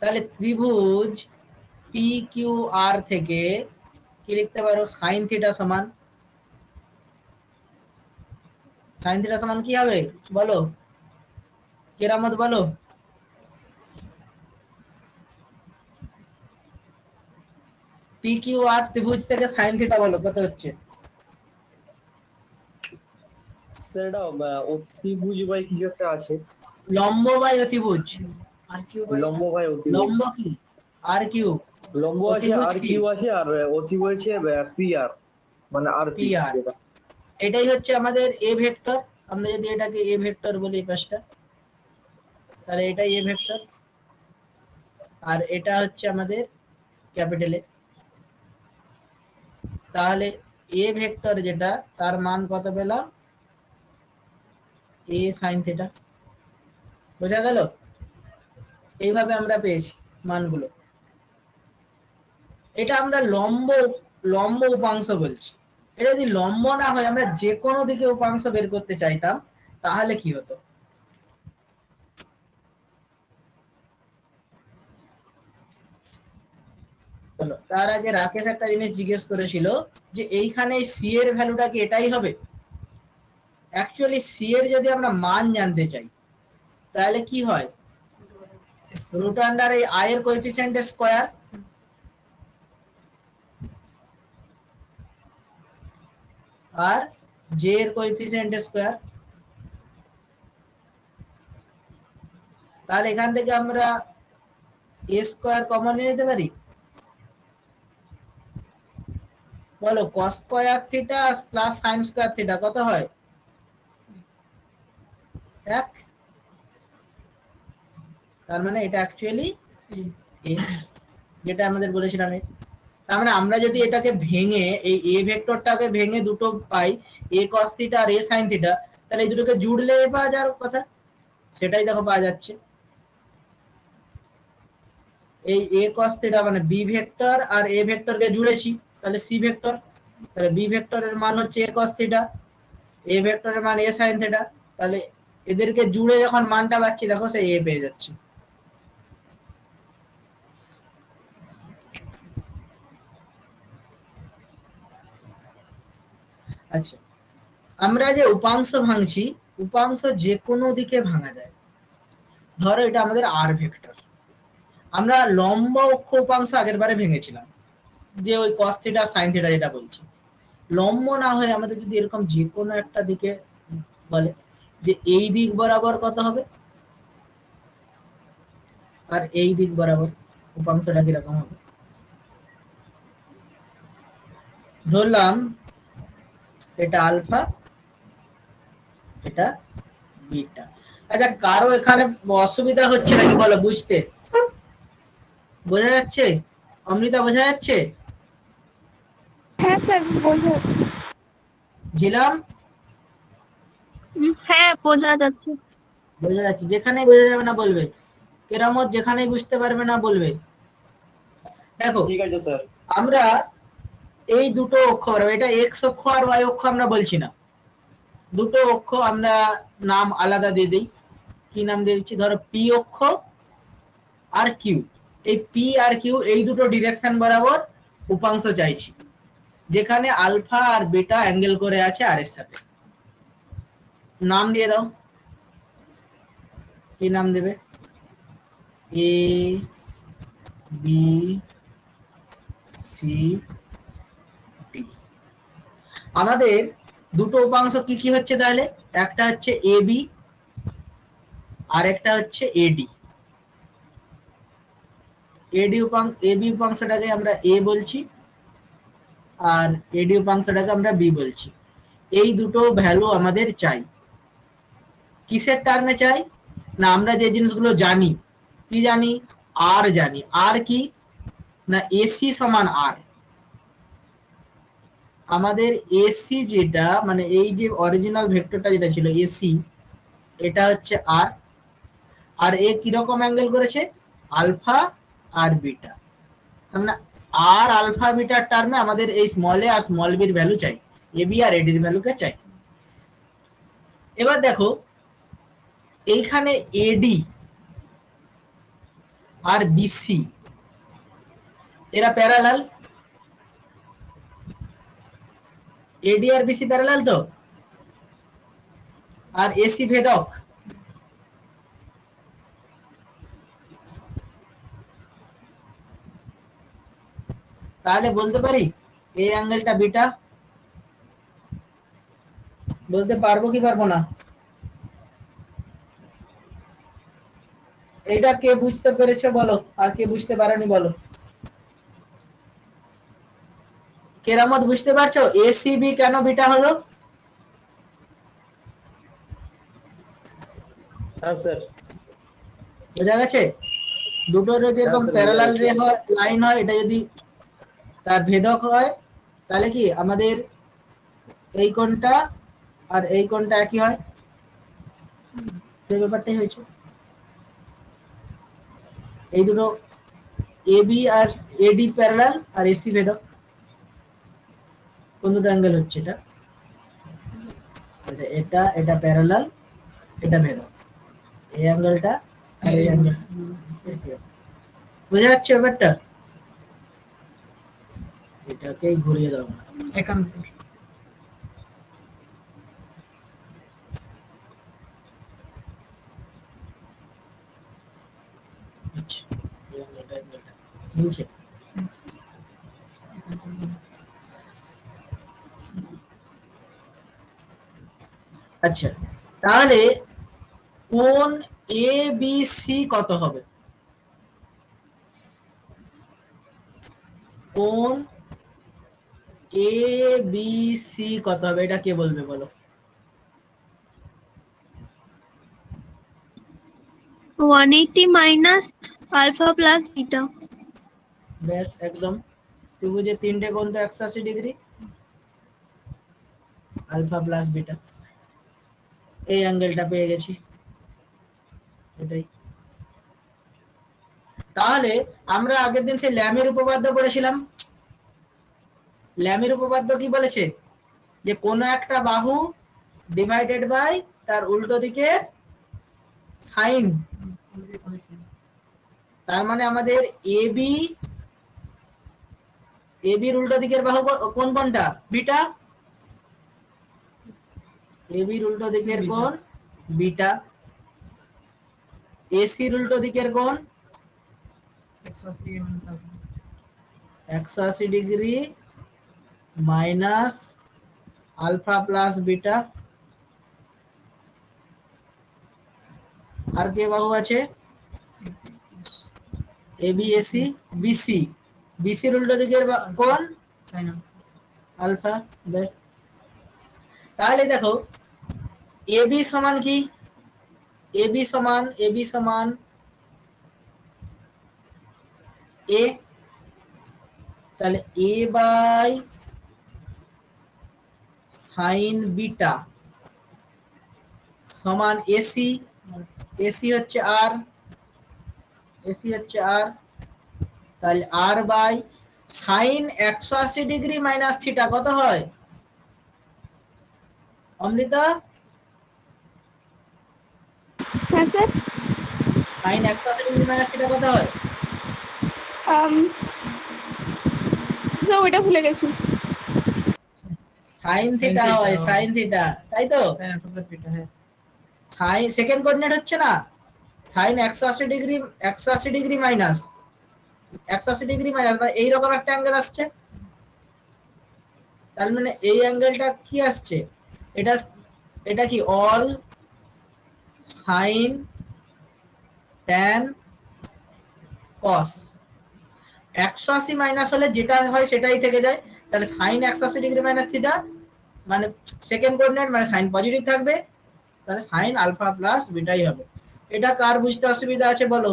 তাহলে ত্রিভুজ পি কিউ আর থেকে কি লিখতে পারো, সাইন থিটা সমান, সাইন থিটা সমান কি হবে বলো, কেরামত বলো। পি কিউ আর ত্রিভুজ থেকে সাইন থিটা বলো কত হচ্ছে? সেটা অতিভুজ বাই কিছু একটা আছে, লম্ব বাই অতিভুজ, আর কিউ বাই লম্ব বাই অতিভুজ। লম্ব কি আর কিউ, লম্ব আছে অতিভুজ আর কি কিউ আছে, আর অতিভুজ আছে পি আর, মানে আর পি আর। এটাই হচ্ছে আমাদের এ ভেক্টর। আমরা যদি এটাকে এ ভেক্টর বলি এই পাশটা, তাহলে এটাই এ ভেক্টর, আর এটা হচ্ছে আমাদের ক্যাপিটাল এ। তাহলে এ ভেক্টর যেটা, তার মান কত পেলাম, এ সাইন থিটা। বোঝা গেল? এইভাবে আমরা পেয়েছি মানগুলো। এটা আমরা লম্ব লম্ব উপাংশ বলছি। এটা যদি লম্ব না হয়, আমরা যে কোনো দিকে উপাংশ বের করতে চাইতাম, তাহলে কি হতো? চলো, তার আগে রাকেশ একটা জিনিস জিজ্ঞেস করেছিল যে এইখানে সি এর ভ্যালুটা কি এটাই হবে? অ্যাকচুয়ালি সি এর যদি আমরা মান জানতে চাই, তাহলে কি হয়, রুট আন্ডার এই আই এর কোএফিসিয়েন্টের স্কয়ার আর জে এর কোএফিসিয়েন্টের স্কয়ার। তাহলে এখান থেকে আমরা এ স্কয়ার কমন নিতে পারি। বলো কস square theta plus sign square theta কত হয়? 1। তার মানে এটা অ্যাকচুয়ালি যেটা আমাদের বলেছিলাম। তার মানে আমরা যদি এটাকে ভেঙে, এই এ ভেক্টরটাকে ভেঙে দুটো পাই, এ কস থিটা আর এ সাইন থিটা, তাহলে এই দুটোকে জুড়লে পাওয়া যাওয়ার কথা, সেটাই দেখো পাওয়া যাচ্ছে। এই এ কস থিটা মানে বি ভেক্টর আর এ ভেক্টরকে জুড়েছি, তাহলে সি ভেক্টর। তাহলে বি ভেক্টরের মান হচ্ছে এ কস থিটা, এ ভেক্টরের মান এ সাইন থিটা। তাহলে এদেরকে জুড়ে যখন মানটা পাচ্ছি, দেখো সে এ পেয়ে যাচ্ছে। আচ্ছা, আমরা যে উপাংশ ভাঙছি, উপাংশ যে কোনো দিকে ভাঙা যায়। ধরো এটা আমাদের আর ভেক্টর, আমরা লম্ব অক্ষ উপাংশ আগের বারে ভেঙেছিলাম, যে ওই কস থিটা সাইন থিটা যেটা বলছি। লম্ব না হয়ে আমাদের যদি এরকম যে কোনো একটা দিকে বলে যে এই দিক বরাবর কত হবে, আর এই দিক বরাবর উপাংশটা কিরকম হবে। ধরলাম এটা আলফা, এটা বিটা। আচ্ছা, কারো এখানে অসুবিধা হচ্ছে নাকি বলো বুঝতে? বোঝা যাচ্ছে? অমৃতা বোঝা যাচ্ছে? হ্যাঁ স্যার বোঝা, ঝিলাম হ্যাঁ বোঝা যাচ্ছে। বোঝা যাচ্ছে? যেখানেই বোঝা যাবে না বলবে, কেরামত যেখানেই বুঝতে পারবে না বলবে। দেখো ঠিক আছে স্যার। আমরা এই দুটো অক্ষ, এটা এক্স অক্ষ আর ওয়াই অক্ষ আমরা বলছি না, দুটো অক্ষ আমরা নাম আলাদা দিয়ে দিই। কি নাম দিয়ে দিচ্ছি, ধরো পি অক্ষ আর কিউ। এই পি আর কিউ এই দুটো ডিরেকশন বরাবর উপাংশ চাইছি, যেখানে আলফা আর বিটা অ্যাঙ্গেল করে আছে আর এর সাথে। নাম দিয়ে দাও, কি নাম দেবে? A B C D. আমাদের দুটো উপাংশ কি কি হচ্ছে তাহলে? একটা হচ্ছে এ বি আর একটা হচ্ছে এডি। এ বি উপাংশটাকে আমরা এ বলছি, আর এডি উপাংশটাকে আমরা বি বলছি। এই দুটো ভ্যালু আমাদের চাই। কিসের টার্মে চাই না, আমরা যে জিনিসগুলো জানি, কি জানি, আর জানি। আর কি না, এসি সমান আর। আমাদের এসি যেটা মানে এই যে অরিজিনাল ভেক্টরটা যেটা ছিল এসি, এটা হচ্ছে আর। আর এ কিরকম অ্যাঙ্গেল করেছে, আলফা আর বিটা। মানে আর আলফা বিটার টার্মে আমাদের এই স্মল এ আর স্মল বি এর ভ্যালু চাই, এ বি আর এডি এর ভ্যালুকে চাই। এবার দেখো এইখানে এডি আর বিসি এরা প্যারালাল, এডি আর বিসি প্যারালাল তো, আর এসি ভেদক। তাহলে বলতে পারি এই অ্যাঙ্গেলটা বিটা, বলতে পারবো কি পারবো না? এটা কে বুঝতে পেরেছে বলো, আর কে বুঝতে পারেনি বলো। কেরামত বুঝতে পারছো এসিবি কেন বিটা হলো? হ্যাঁ স্যার। বোঝা গেছে? দুটো যদি এরকম স্যার, প্যারালাল বোঝা রে গেছে। হয়, লাইন হয়, এটা যদি তার ভেদক হয় তাহলে কি আমাদের এই কোণটা আর এই কোণটা একই হয়, সেই ব্যাপারটাই হয়েছে। এই দুটো এবি আর এডি প্যারালাল আর এসি ভেদক, কোন দুটো অ্যাঙ্গেল হচ্ছে এটা? এটা এটা প্যারালাল, এটা ভেদক, এই অ্যাঙ্গেলটা আর এই অ্যাঙ্গেল। বোঝা যাচ্ছে ব্যাপারটা? এটাকেই ঘুরিয়ে দাও একান্তর। আচ্ছা, এই অ্যাঙ্গেলটা মিলছে। আচ্ছা, তাহলে কোণ এ বি সি কত হবে? কোণ এ বি সি কত হবে, এটা কে বলবে বলো? 180 মাইনাস আলফা প্লাস বিটা। ব্যাস একদম। ত্রিভুজের তিনটে কোণ তো 180 ডিগ্রি, আলফা প্লাস বিটা, এই অ্যাঙ্গেলটা পেয়ে গেছি। এটাই। তাহলে আমরা আগের দিন সেই ল্যামের উপপাদ্য পড়েছিলাম। ল্যামের উপপাদ্য কি বলেছে? যে কোনো একটা বাহু ডিভাইডেড বাই তার উল্টো দিকে সাইন, তার মানে আমাদের এবি, এবির উল্টো দিকের বাহু কোন কোনটা? বিটা। এবির উল্টো দিকের কোণ বিটা, এসির উল্টো দিকের কোণ 180 degree minus alpha plus beta. আর কে বাহু আছে? এবি এসি বিসি, বিসির উল্টো দিকের কোণ আলফা। ব্যাস। তাহলে দেখো এবি সমান কি? এবি সমান এ, তাহলে এ বাই সাইন বিটা সমান এসি, এসি হচ্ছে আর, তাহলে R by sine 180 degree minus theta কত হয় অমৃতা? হ্যাঁ sir. Sine 180 degree minus theta কত হয়? স্যার ওইটা ভুলে গেছি। সাইন থিটা হয়, সাইন থিটা, তাই তো? সাইন সেকেন্ড কোঅর্ডিনেট হচ্ছে না, sine 180 degree, 180 degree minus 180 degree minus মানে এইরকম একটা অ্যাঙ্গেল আসছে। তার মানে এই অ্যাঙ্গেলটা কি আসছে? এটা এটা কি অল সাইন ট্যান কস। 180 মাইনাস হলে যেটা হয় সেটাই থেকে যায়, তাহলে সাইন 180 ডিগ্রি মাইনাস থিটা মানে সেকেন্ড কোঅর্ডিনেট মানে সাইন পজিটিভ থাকবে, তাহলে সাইন আলফা প্লাস বিটাই হবে। এটা কার বুঝতে অসুবিধা আছে বলো?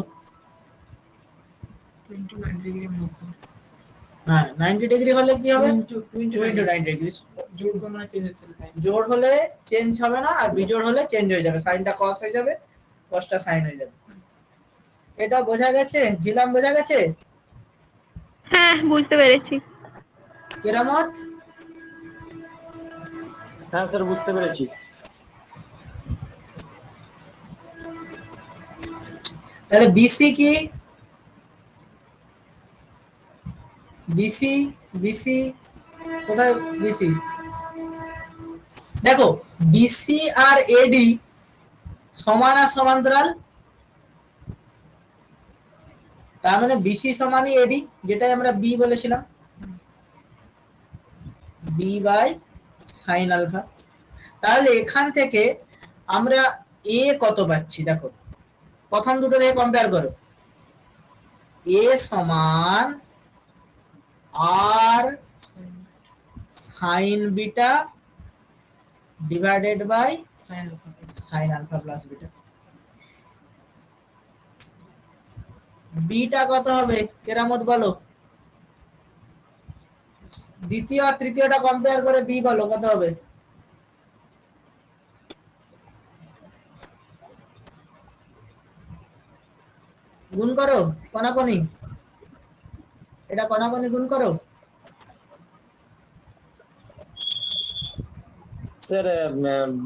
হ্যাঁ 90 ডিগ্রি হলে কি হবে? 2 into 90 ডিগ্রি। জোড় হলে চেঞ্জ হবে না, আর বিজোড় হলে চেঞ্জ হয়ে যাবে, সাইনটা কস হয়ে যাবে, কসটা সাইন হয়ে যাবে। এটা বোঝা গেছে? জিলাম বোঝা গেছে? হ্যাঁ, বুঝতে পেরেছি। কেরামত? হ্যাঁ স্যার বুঝতে পেরেছি। তাহলে বিসি কি? বিসি, বিসি কোথায়? বিসি দেখো, বিসি আর এডি সমান আর সমান্তরাল, তার মানে বিসি সমানই এডি, যেটাই আমরা বি বলেছিলাম, বি বাই সাইন আলফা। তাহলে এখান থেকে আমরা এ কত পাচ্ছি দেখো, প্রথম দুটো থেকে কম্পেয়ার করো। এ সমান R sine beta divided by sine alpha plus beta. Beta কত হবে কেরামত বলো? দ্বিতীয় আর তৃতীয়টা কম্পেয়ার করে বি বলো কত হবে? গুণ করো কোনাকুনি, এটা কোনাকুনি গুণ করো। স্যার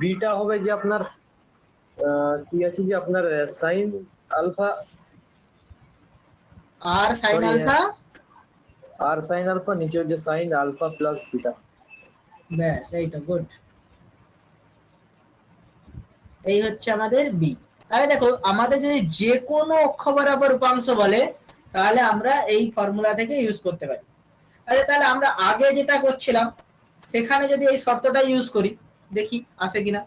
বিটা হবে যে আপনার কি আছে যে আপনার সাইন আলফা আর সাইন আলফা, আর সাইন আলফা, নিচে হচ্ছে সাইন আলফা প্লাস বিটা। ব্যাস এই তো, গুড। এই হচ্ছে আমাদের বি। তাহলে দেখো, আমাদের যদি যে কোনো অক্ষ বরাবর উপাংশ বলে, তাহলে আমরা এই ফর্মুলা থেকে ইউজ করতে পারি। তাহলে আমরা আগে যেটা করছিলাম সেখানে যদি এই শর্তটা ইউজ করি, দেখি আসে কিনা।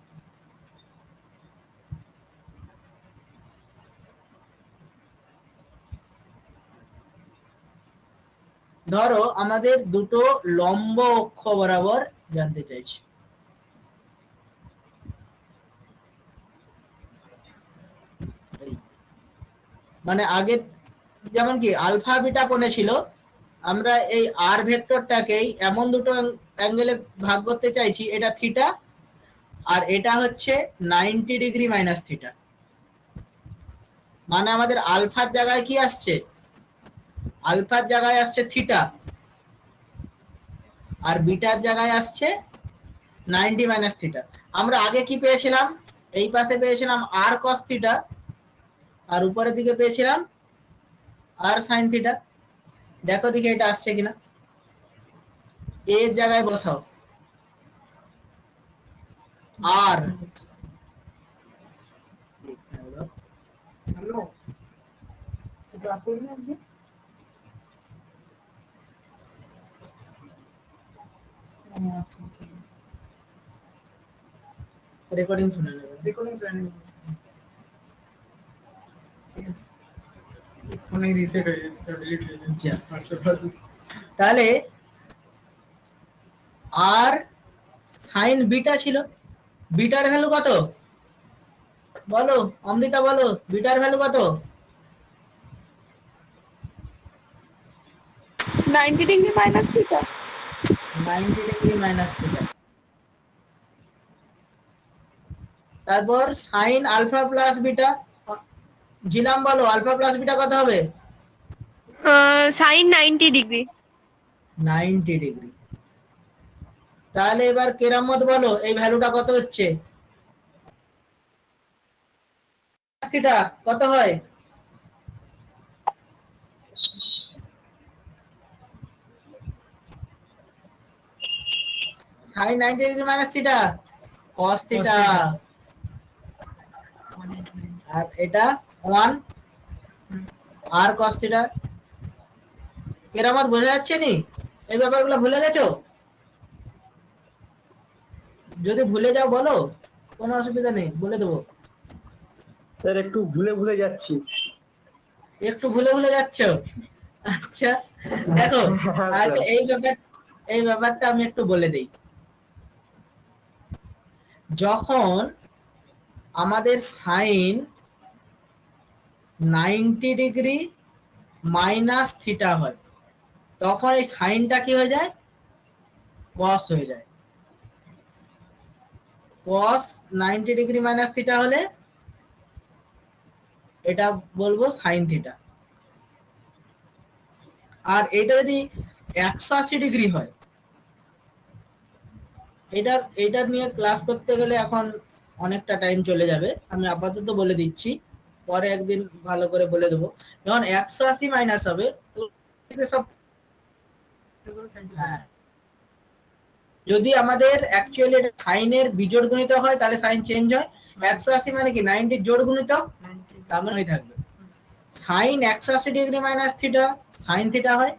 ধরো আমাদের দুটো লম্ব অক্ষ বরাবর জানতে চাইছি, মানে আগে যেমন কি আলফা বিটা কোণে ছিল, আমরা এই আর ভেক্টরটাকেই এমন দুটো অ্যাঙ্গেলে ভাগ করতে চাইছি, এটা থিটা আর এটা হচ্ছে 90 ডিগ্রি মাইনাস থিটা। মানে আমাদের আলফার জায়গায় কি আসছে? আলফার জায়গায় আসছে থিটা, আর বিটার জায়গায় আসছে 90 মাইনাস থিটা। আমরা আগে কি পেয়েছিলাম? এই পাশে পেয়েছিলাম আর কস থিটা, আর উপরের দিকে পেয়েছিলাম আর সাইন থিটা। দেখো দিকে এটা আসছে কিনা, এর জায়গায় বসাও আর, রেকর্ডিং শুনে নেবে, রেকর্ডিং শুনে নেবে, ঠিক আছে? ফোনে রিসেট হয়ে যাচ্ছে, ডিলিট হয়ে যাচ্ছে। তাহলে আর সাইন বিটা ছিল, বিটার ভ্যালু কত বলো অমৃতা, বলো বিটার ভ্যালু কত? 90 degree minus theta. 90 degree minus theta. তারপর সাইন আলফা প্লাস বিটা, জিলাম বলো আলফা প্লাস বিটা কত হবে? Sine 90 degree. 90 ডিগ্রি। তাহলে এবার কেরামত বলো এই ভ্যালুটা কত হচ্ছে? থিটা কত হয়? Sine 90 degree minus theta cos theta, আর এটা 1 আর কস থিটা। কেরামত বোঝা যাচ্ছে নি? এই ব্যাপারগুলো ভুলে গেছো? যদি ভুলে যাও বলো, কোনো অসুবিধা নেই, বলে দেবো। স্যার একটু ভুলে ভুলে যাচ্ছি। একটু ভুলে ভুলে যাচ্ছ? আচ্ছা দেখো, আচ্ছা এই ব্যাপারটা আমি একটু বলে দেই। যখন আমাদের সাইন 90 ডিগ্রি মাইনাস থিটা হয়, তখন এই সাইনটা কি হয়ে যায়? কস হয়ে যায়। কস 90 ডিগ্রি মাইনাস থিটা হলে এটা বলবো সাইন থিটা। আর এটা যদি 180 ডিগ্রি হয়, এটার নিয়ে ক্লাস করতে গেলে এখন অনেকটা টাইম চলে যাবে, আমি আপাতত বলে দিচ্ছি, পরে একদিন ভালো করে বলে দেবো। যখন 180 মাইনাস হবে তো সব, হ্যাঁ, যদি আমাদের অ্যাকচুয়ালি সাইনের বিজোড় গুণিতক হয় তাহলে সাইন চেঞ্জ হয়। 180 মানে কি 90 জোড় গুণিতক, তার মানে থাকবে sine 180 degree minus theta sine theta হয়,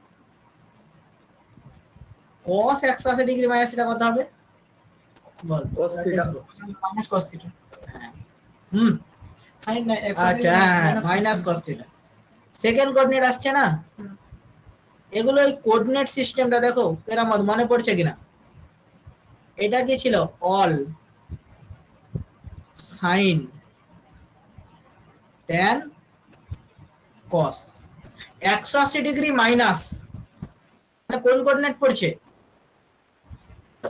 cos 180 ডিগ্রি মাইনাস থিটা কত হবে বল? cos theta minus cos theta হ্যাঁ, হুম, sin আচ্ছা minus cos theta. Second coordinate আসছে না, এগুলো এই কোঅর্ডিনেট সিস্টেমটা দেখো কেরামত মনে পড়ছে কিনা। এটা কি ছিল? অল সাইন ট্যান কস। 180 ডিগ্রি মাইনাস কোন কোঅর্ডিনেট পড়ছে?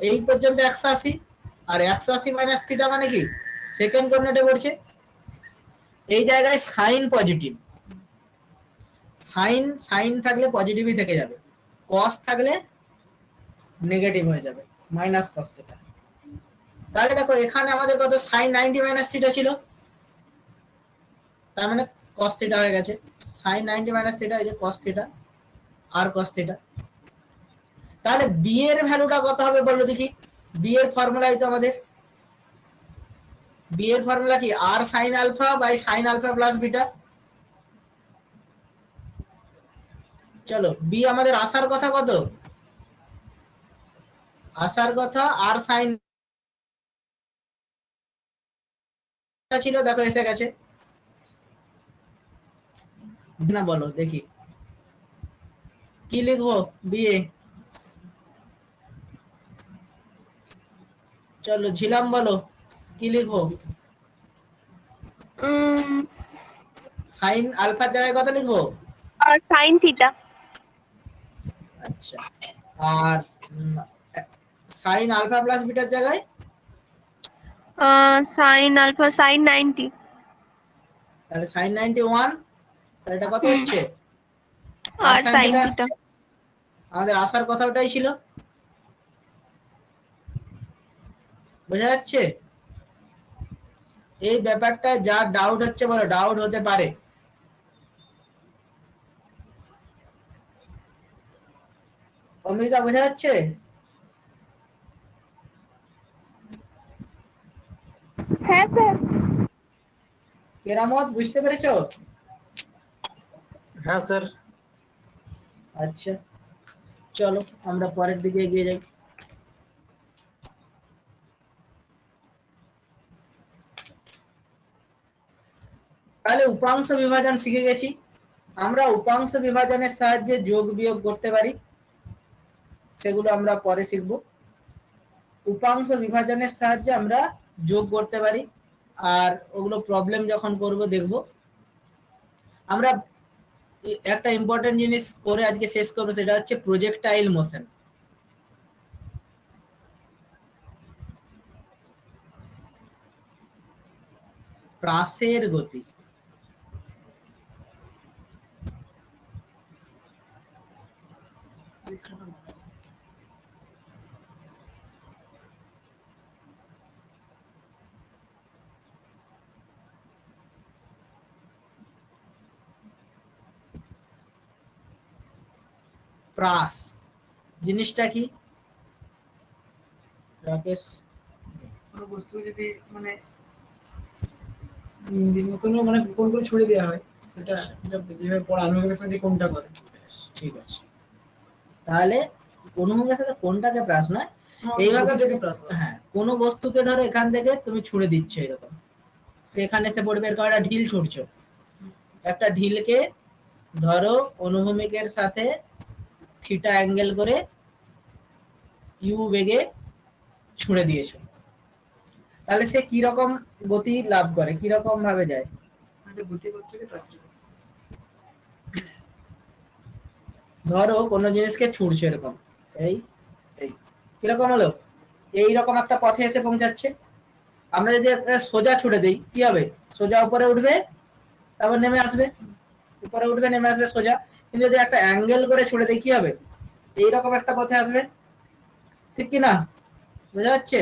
এই পর্যন্ত 180, আর 180 মাইনাস থিটা মানে কি সেকেন্ড কোঅর্ডিনেটে পড়ছে। এই জায়গায় সাইন পজিটিভ, সাইন সাইন থাকলে পজিটিভই থেকে যাবে, কস থাকলে নেগেটিভ হয়ে যাবে, মাইনাস কস থিটা। তাহলে দেখো এখানে আমাদের কত সাইন 90 মাইনাস থিটা ছিল, তার মানে cos থিটা হয়ে গেছে। sin 90 মাইনাস থিটা এই যে cos থিটা আর cos থিটা। তাহলে b এর ভ্যালুটা কত হবে বলো দেখি? b এর ফর্মুলাই তো আমাদের, b এর ফর্মুলা কি? r sin alpha by sin alpha plus beta. চলো b আমাদের আসার কথা কত? আসার কথা r sin ছিল, দেখো এসে গেছে না, বলো দেখি কি লিখবো বিয়ে? চলো ঝিলাম বলো কি লিখবো? সাইন আলফার জায়গায় কত লিখবো? আর সাইন থিটা। আচ্ছা, আর সাইন আলফা প্লাস বিটার জায়গায় সাইন আলফা সাইন 90। তাহলে সাইন 91, তাহলে এটা কত হচ্ছে? আর sin সাইন theta থিটা। আসছে। আমাদের আসার কথা ওটাই ছিল, বোঝা যাচ্ছে? এই ব্যাপারটা যা ডাউট হচ্ছে বলো, ডাউট হতে পারে। অমৃতা বোঝা যাচ্ছে? হ্যাঁ স্যার। কেরামত বুঝতে পেরেছো? হ্যাঁ স্যার। আচ্ছা চলো আমরা পরের দিকে এগিয়ে যাই। তাহলে উপাংশ বিভাজন শিখে গেছি। আমরা উপাংশ বিভাজনের সাহায্যে যোগ বিয়োগ করতে পারি, সেগুলো আমরা পরে শিখব। উপাংশ বিভাজনের সাহায্যে আমরা যোগ করতে পারি, আর ওগুলো প্রবলেম যখন করব দেখব। আমরা একটা ইম্পর্টেন্ট জিনিস করে আজকে শেষ করবো, সেটা হচ্ছে প্রজেক্টাইল মোশন। প্রাসের গতি। প্রাস জিনিসটা কি রাকেশ? কোনো বস্তু যদি মানে কোনো মানে কোন করে ছড়িয়ে দেওয়া হয়, সেটা যেভাবে পড়া আনুভবিকের সাথে কোনটা করে। ঠিক আছে, তাহলে অনুভবের সাথে কোনটাকে প্রাস নয়, এইভাবে হ্যাঁ, কোন বস্তুকে ধরো এখান থেকে তুমি ছুঁড়ে দিচ্ছ এরকম, সেখানে এসে পড়বে, এরকম একটা ঢিল ছুঁড়ছো, একটা ঢিলকে ধরো অনুভূমিকের সাথে থিটা অ্যাঙ্গেল করে ইউ বেগে ছুঁড়ে দিয়েছো, তাহলে সে কি রকম গতি লাভ করে, কি রকম ভাবে যায়? ধরো কোনো জিনিসকে ছুঁড়ছো এরকম, এই এই কিরকম হলো, এইরকম একটা পথে এসে পৌঁছাচ্ছে। আমরা যদি একটা সোজা ছুড়ে দিই কি হবে? সোজা উপরে উঠবে, তারপর নেমে আসবে, উপরে উঠবে নেমে আসবে সোজা। কিন্তু যদি একটা অ্যাঙ্গেল করে ছুড়ে দিই কি হবে? এইরকম একটা পথে আসবে, ঠিক কি না? বোঝা যাচ্ছে?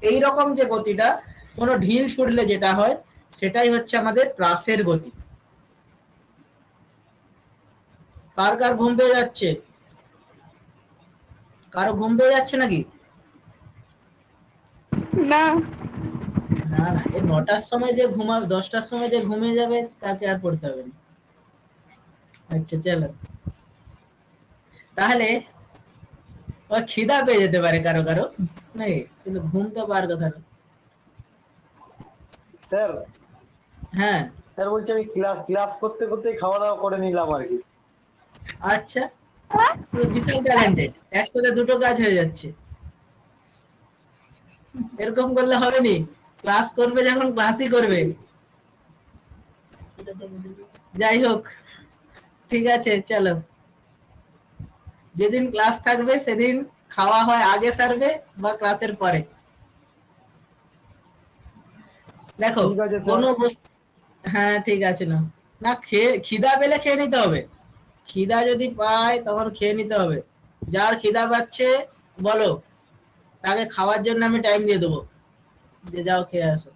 এইরকম যে গতিটা কোনো ঢিল ছুড়লে যেটা হয় সেটাই হচ্ছে আমাদের প্রাসের গতি। কার কার ঘুম পেয়ে যাচ্ছে? কারো ঘুম পেয়ে যাচ্ছে নাকি? না। না না, এই 9টার সময় যে ঘুমাবে, 10টার সময় যে ঘুমিয়ে যাবে তাকে আর পড়তে হবে না। আচ্ছা চলো, তাহলে ওই খিদা পেয়ে যেতে পারে কারো কারো, নাকি? কিন্তু ঘুম তো পাওয়ার কথা না। স্যার হ্যাঁ, স্যার বলছি আমি ক্লাস ক্লাস করতে করতে খাওয়া দাওয়া করে নিলাম আর কি। আচ্ছা, তুমি বিশাল ট্যালেন্টেড, একসাথে দুটো কাজ হয়ে যাচ্ছে। এরকম করলে হবে নি, ক্লাস করবে যখন ক্লাসই করবে। যাই হোক, ঠিক আছে চলো, যেদিন ক্লাস থাকবে সেদিন খাওয়া হয় আগে সারবে বা ক্লাসের পরে। দেখো ঠিক আছে স্যার। কোনো বস্তু, হ্যাঁ ঠিক আছে, না না খেয়ে, খিদা পেলে খেয়ে নিতে হবে। খিদা যদি পায় তখন খেয়ে নিতে হবে। যার খিদা পাচ্ছে বলো, তাকে খাওয়ার জন্য আমি টাইম দিয়ে দেবো, যে যাও খেয়ে আসো।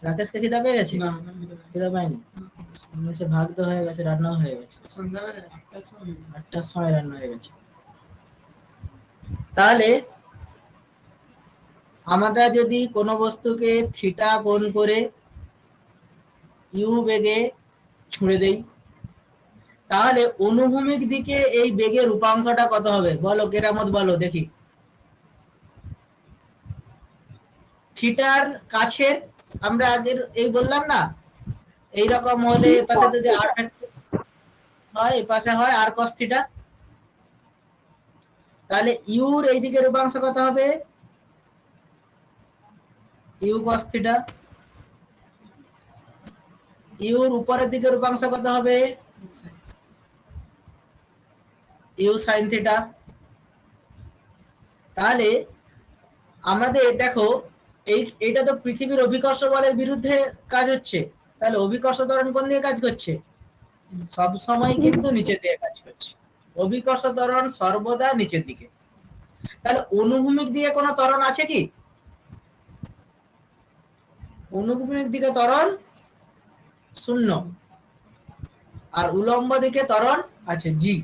রাকেশকে খিদা পেয়ে গেছে? খিদা পায়নি, সে ভাত তো হয়ে গেছে, রান্নাও হয়ে গেছে, 8টার সময় রান্না হয়ে গেছে। তাহলে আমরা যদি কোনো বস্তুকে থিটা কোণ করে ইউ বেগে ছুঁড়ে দেই, তাহলে অনুভূমিক দিকে এই বেগের উপাংশটা কত হবে বলো, কেরামত বলো দেখি। থিটার কাছের, আমরা আগের এই বললাম না, এইরকম হলে এই পাশে যদি আর হয়, এই পাশে হয় আর cos থিটা, তাহলে ইউর এই দিকের উপাংশ কত হবে? You cos theta. ইউর উপরের দিকের উপাংশ কত হবে? U sin theta. তাহলে আমাদের দেখো, এইটা তো পৃথিবীর অভিকর্ষ বলের বিরুদ্ধে কাজ হচ্ছে, তাহলে অভিকর্ষ ত্বরণ কোন দিকে কাজ করছে? সব সময় কিন্তু নিচের দিকে কাজ করছে। অভিকর্ষ ত্বরণ সর্বদা নিচের দিকে। তাহলে অনুভূমিক দিকে কোনো ত্বরণ আছে কি? অনুভূমিক দিকে ত্বরণ শূন্য, আর উলম্ব দিকে ত্বরণ আছে জি।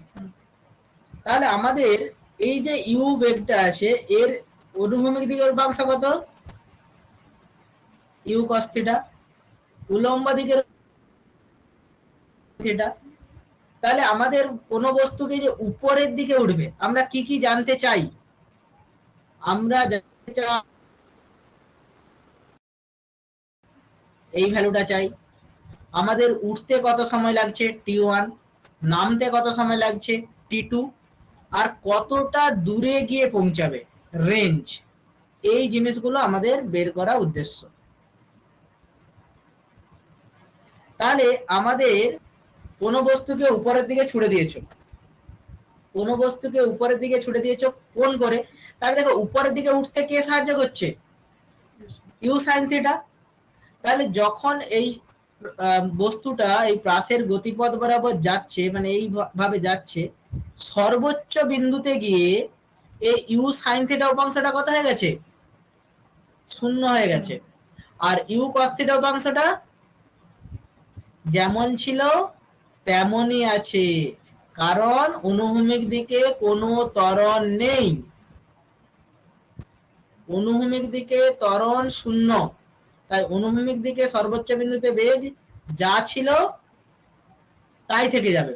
তাহলে আমাদের এই যে ইউ বেগটা আছে, এর অনুভূমিক দিকের উপাংশ কত? U cos theta. উলম্ব দিকের থিটা। তাহলে আমাদের কোন বস্তুকে যে উপরের দিকে উঠবে, আমরা কি কি জানতে চাই? আমরা জানতে চাই এই ভ্যালুটা চাই, আমাদের উঠতে কত সময় লাগছে t1, নামতে কত সময় লাগছে t2, আর কতটা দূরে গিয়ে পৌঁছাবে রেঞ্জ। এই জিনিসগুলো আমাদের বের করা উদ্দেশ্য। তাহলে আমাদের কোন বস্তুকে উপরের দিকে ছুড়ে দিয়েছো, কোন বস্তুকে উপরের দিকে ছুড়ে দিয়েছো কোন করে, তাহলে দেখো উপরের দিকে উঠতে কে সাহায্য করছে? U sin theta. তাহলে যখন এই বস্তুটা এই প্রাসের গতিপথ বরাবর যাচ্ছে, মানে এইভাবে যাচ্ছে, সর্বোচ্চ বিন্দুতে গিয়ে এই ইউ sin থিটা উপাংশটা কত হয়ে গেছে? শূন্য হয়ে গেছে। আর ইউ cos থিটা উপাংশটা যেমন ছিল তেমনই আছে, কারণ অনুভূমিক দিকে কোনো ত্বরণ নেই। অনুভূমিক দিকে ত্বরণ শূন্য, তাই অনুভূমিক দিকে সর্বোচ্চ বিন্দুতে বেগ যা ছিল তাই থেকে যাবে।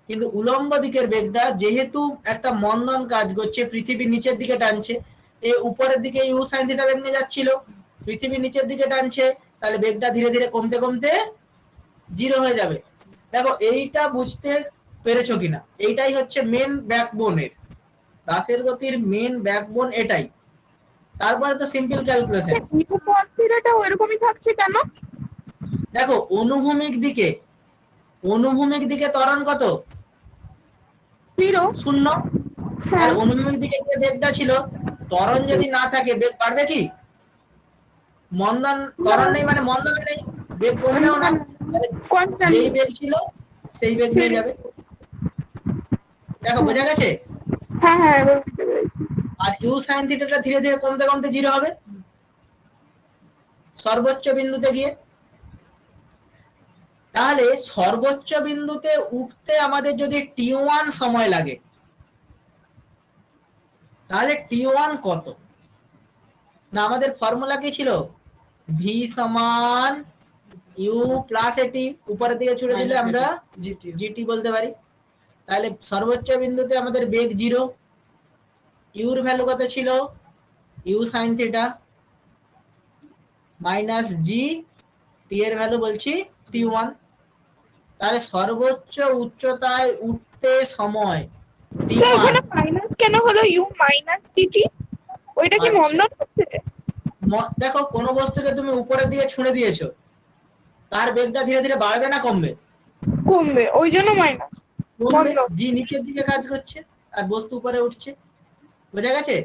কিন্তু উলম্ব দিকের বেগটা যেহেতু একটা মন্দন কাজ করছে, পৃথিবী নিচের দিকে টানছে, এই উপরের দিকে ইউ sin থিটা বেগ নিয়ে যাচ্ছিল, পৃথিবী নিচের দিকে টানছে, তাহলে বেগটা ধীরে ধীরে কমতে কমতে জিরো হয়ে যাবে। দেখো এইটা বুঝতে পেরেছো কিনা? এইটাই হচ্ছে মেন ব্যাকবোনের, রাসের গতির মেন ব্যাকবোন এটাই। তারপরে তো সিম্পল ক্যালকুলেশন। ইউ cos থিটাটা ওইরকমই থাকছে কেন? দেখো অনুভূমিক দিকে, অনুভূমিক দিকে ত্বরণ কত? 0। শূন্য। আর হ্যাঁ। অনুভূমিক দিকে যে বেগটা ছিল, ত্বরণ যদি না থাকে বেগ বাড়বে কি? মন্দন, ত্বরণ নেই মানে মন্দন নেই, বেগ কমবেও না। কনস্ট্যান্ট। যেই বেগ ছিল সেই বেগ নিয়ে যাবে। দেখো বোঝা গেছে? হ্যাঁ হ্যাঁ এবার বুঝতে পেরেছি। আর ইউ সাইন থিটাটা ধীরে ধীরে কমতে কমতে 0 হবে সর্বোচ্চ বিন্দুতে গিয়ে। তাহলে সর্বোচ্চ বিন্দুতে উঠতে আমাদের যদি t1 সময় লাগে, তাহলে t1 কত? না আমাদের ফর্মুলা কি ছিল? v সমান u প্লাস এটি, উপরের দিকে ছুড়ে দিলে আমরা gt বলতে পারি। তাহলে সর্বোচ্চ বিন্দুতে আমাদের বেগ 0, ইউর ভ্যালু কত ছিল? u sin থিটা মাইনাস জি, টি এর ভ্যালু বলছি t1। তাহলে সর্বোচ্চ উচ্চতায় উঠতে সময় স্যার t1। ওখানে মাইনাস কেন হলো? ইউ মাইনাস টিটি, ওইটা কি মন্দন হচ্ছে? দেখো কোন বস্তুকে তুমি উপরের দিকে ছুঁড়ে দিয়েছো, তার বেগটা ধীরে ধীরে বাড়বে না কমবে? কমবে, ওই জন্য মাইনাস। কমবে, জি নিচের দিকে কাজ করছে আর বস্তু উপরে উঠছে। বোঝা গেছে?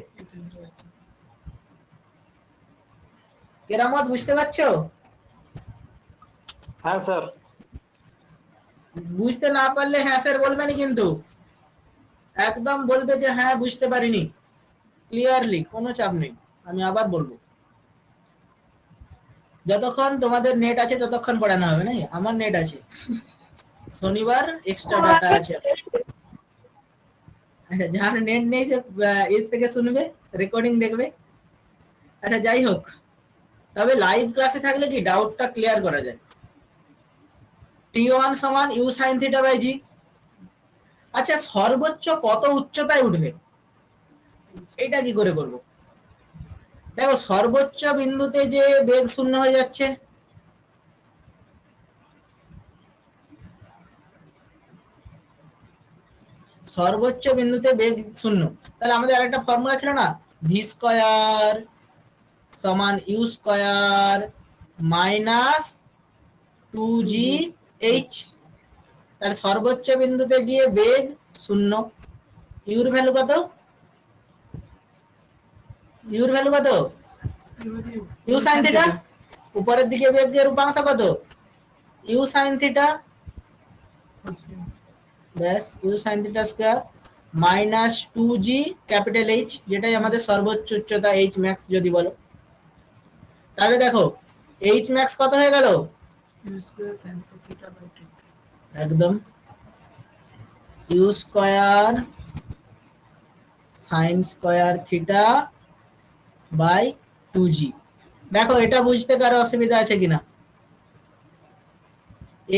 কেরামত বুঝতে পারছো? হ্যাঁ স্যার। বুঝতে না পারলে হ্যাঁ স্যার বলবেন, কিন্তু একদম বলবে যে হ্যাঁ বুঝতে পারিনি ক্লিয়ারলি, কোনো চাপ নেই। আমি আবার বলবো, যতক্ষণ তোমাদের নেট আছে ততক্ষণ পড়ানো হবে। না আমার নেট আছে, শনিবার এক্সট্রা ডাটা আছে। আচ্ছা যার নেট নেই যে এর থেকে শুনবে, রেকর্ডিং দেখবে। আচ্ছা যাই হোক, তবে লাইভ ক্লাসে থাকলে কি ডাউটটা ক্লিয়ার করা যায়। t1 সমান u sin থিটা বাই জি। আচ্ছা সর্বোচ্চ কত উচ্চতায় উঠবে এটা কি করে করব? দেখো সর্বোচ্চ বিন্দুতে যে বেগ শূন্য হয়ে যাচ্ছে, সর্বোচ্চ বিন্দুতে বেগ শূন্য, তাহলে আমাদের আরেকটা ফর্মুলা ছিল না, ভি স্কয়ার সমান ইউ স্কয়ার মাইনাস 2gh। তাহলে সর্বোচ্চ বিন্দুতে গিয়ে বেগ শূন্য, ইউর ভ্যালু কত? ইউর ভ্যালু কত? U sine theta. উপরের দিকে বেগের উপাংশ কত? ইউ সাইন থিটা, ব্যাস u sine theta square minus 2g capital H, যেটাই আমাদের সর্বোচ্চ উচ্চতা এইচ ম্যাক্স যদি বলো। তাহলে দেখো এইচ ম্যাক্স কত হয়ে গেল? একদম u square sine square theta by 2g। দেখো এটা বুঝতে কারো অসুবিধা আছে কিনা?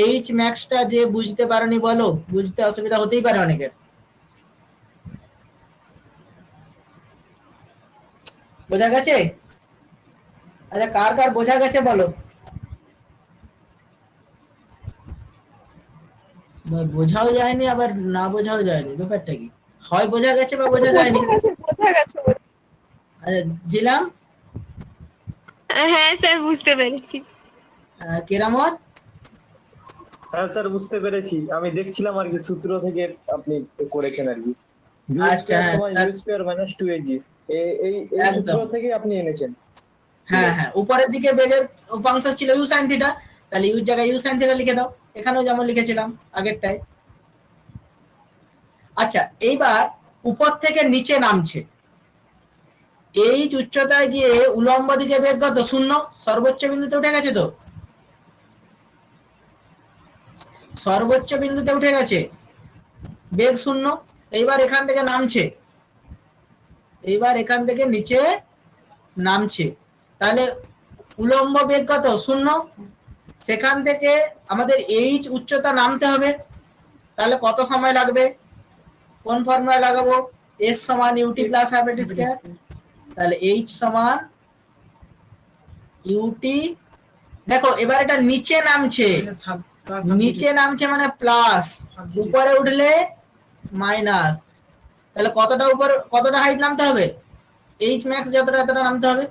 এইচ ম্যাক্সটা যে বুঝতে পারোনি বলো, বুঝতে অসুবিধা হতেই পারে অনেকের। বোঝা গেছে? আচ্ছা কার কার বোঝা গেছে বলো। বোঝাও যায়নি আবার না বোঝাও যায়নি, ব্যাপারটা কি? হয় বোঝা গেছে বা বোঝা যায়নি। বোঝা গেছে। আচ্ছা জিলাম, হ্যাঁ স্যার বুঝতে পেরেছি। কেরামত, হ্যাঁ স্যার বুঝতে পেরেছি, আমি দেখছিলাম আর কি সূত্র থেকে আপনি করেছেন আর কি। ইউ আচ্ছা স্কয়ার হ্যাঁ সমান ইউ স্কয়ার মাইনাস 2ag, এই সূত্র একদম থেকে আপনি এনেছেন। হ্যাঁ হ্যাঁ, উপরের দিকে বেগের উপাংশ ছিল ইউ সাইন থিটা, তাহলে ইউর জায়গায় ইউ সাইন থিটা লিখে দাও, এখানেও যেমন লিখেছিলাম আগেরটায়। আচ্ছা এইবার উপর থেকে নিচে নামছে, এই উচ্চতায় গিয়ে উলম্ব দিকে বেগ কত? শূন্য, সর্বোচ্চ বিন্দুতে উঠে গেছে তো, সর্বোচ্চ বিন্দুতে উঠে গেছে, বেগ শূন্য। এইবার এখান থেকে নামছে, এইবার এখান থেকে নিচে নামছে, তাহলে উলম্ব বেগ কত? শূন্য। সেখান থেকে আমাদের এইচ উচ্চতা নামতে হবে, তাহলে কত সময় লাগবে? কোন ফর্মুলা লাগাবো? এস সমান ইউটি প্লাস হাফ এটি স্কয়ার। তাহলে এইচ সমান ইউটি, দেখো এবার এটা নিচে নামছে, নিচে নামছে মানে প্লাস, উপরে উঠলে মাইনাস। তাহলে কতটা উপর, কতটা হাইট নামতে হবে? এইচ ম্যাক্স যতটা এতটা নামতে হবে।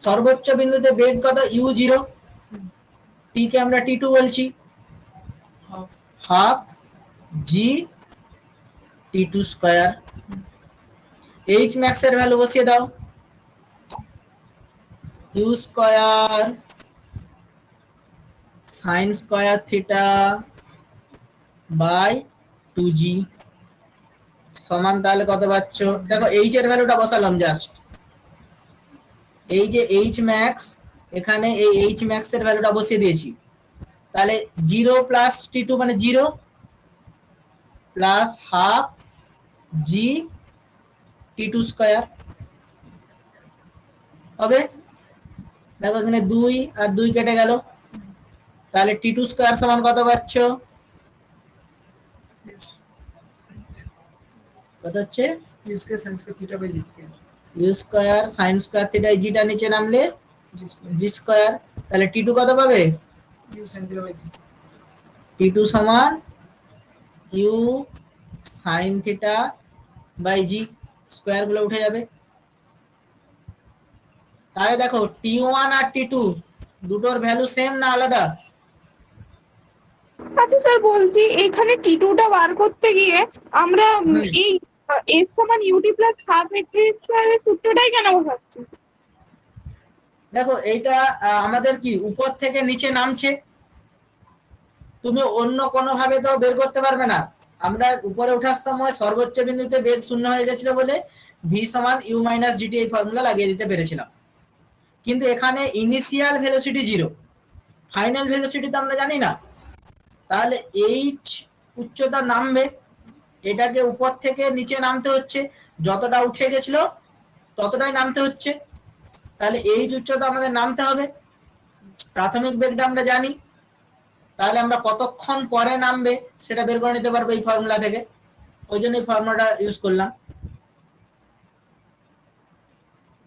সর্বোচ্চ বিন্দুতে বেগ কত? ইউ জিরো, টি কে আমরা টি টু বলছি, half g t two square. H max এর ভ্যালু বসিয়ে দাও, u square sine square theta by 2g সমান তাহলে কত পাচ্ছ? দেখো এইচ এর ভ্যালুটা বসালাম জাস্ট, এই যে এইচ ম্যাক্স, এখানে এই এইচ ম্যাক্স এর ভ্যালুটা বসিয়ে দিয়েছি, তাহলে 0 প্লাস t2 মানে 0 প্লাস হাফ জি t2 স্কয়ার হবে। দেখো এখানে 2 আর 2 কেটে গেল, তাহলে t2 স্কয়ার সমান কত পাচ্ছ? কত হচ্ছে? U square sine square theta by g square. U square sine square theta, জিটা নিচে নামলে জি স্কয়ার, তাহলে t2 কত পাবে? U sine theta by g. t2 সমান u sine theta by g, square গুলো উঠে যাবে। তাহলে দেখো t1 আর t2 দুটোর ভ্যালু সেম না আলাদা? আচ্ছা স্যার বলছি এখানে টি2 টা বার করতে গিয়ে আমরা এই এস সমান ইউটি প্লাস হাফ এর সূত্রটাই কেন বসাচ্ছি? দেখো এইটা আমাদের কি উপর থেকে নিচে নামছে, তুমি অন্য কোনো ভাবে তো বের করতে পারবে না। আমরা উপরে ওঠার সময় সর্বোচ্চ বিন্দুতে বেগ শূন্য হয়ে গেছিল বলে ভি সমান ইউ মাইনাস জিটি এই ফর্মুলা লাগিয়ে দিতে পেরেছিলাম, কিন্তু এখানে ইনিশিয়াল ভেলোসিটি 0, ফাইনাল ভেলোসিটি তো আমরা জানি না। তাহলে এইচ উচ্চতা নামবে, এটাকে উপর থেকে নিচে নামতে হচ্ছে, যতটা উঠে গেছিল ততটাই নামতে হচ্ছে, তাহলে এইচ উচ্চতা আমাদের নামতে হবে। প্রাথমিক বেগটা আমরা জানি, তাহলে আমরা কতক্ষণ পরে নামবে সেটা বের করে নিতে পারবো এই ফর্মুলা থেকে, ওই জন্য এই ফর্মুলাটা ইউজ করলাম।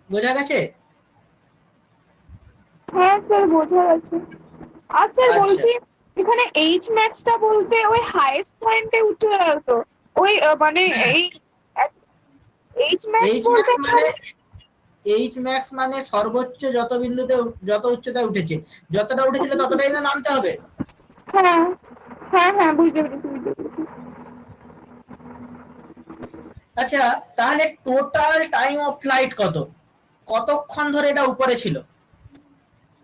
বোঝা গেছে? হ্যাঁ স্যার বোঝা যাচ্ছে। আর স্যার আচ্ছা। বলছি এখানে এইচ ম্যাক্সটা বলতে ওই হাইয়েস্ট পয়েন্টে উঠে গেল তো, ওই মানে এই এইচ ম্যাক্স এইচ বলতে ম্যাক্স মানে এইচ ম্যাক্স মানে সর্বোচ্চ যত বিন্দুতে যত উচ্চতায় উঠেছে, যতটা উঠেছিল ততটাই তো নামতে হবে। হ্যাঁ হ্যাঁ হ্যাঁ বুঝতে পেরেছি বুঝতে পেরেছি। আচ্ছা তাহলে টোটাল টাইম অফ ফ্লাইট কত, কতক্ষণ ধরে এটা উপরে ছিল?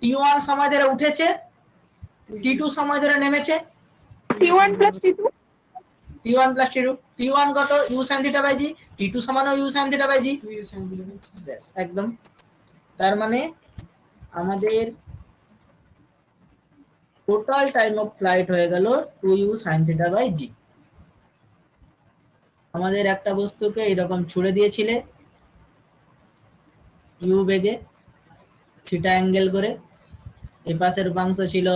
t1 সময় ধরে উঠেছে, t2 সময় ধরে নেমেছে, টি1 plus টি2। t1 plus t2, t1 কত? u sin theta by g, t2 সমান u sin theta by g, u sine theta by g. ব্যাস একদম। তার মানে আমাদের টোটাল টাইম অফ ফ্লাইট হয়ে গেল 2u sin থিটা বাই জি। আমাদের একটা বস্তুকে এরকম ছুড়ে দিয়েছিলে ইউ বেগে থিটা অ্যাঙ্গেল করে, এই পাশের উপাংশ ছিল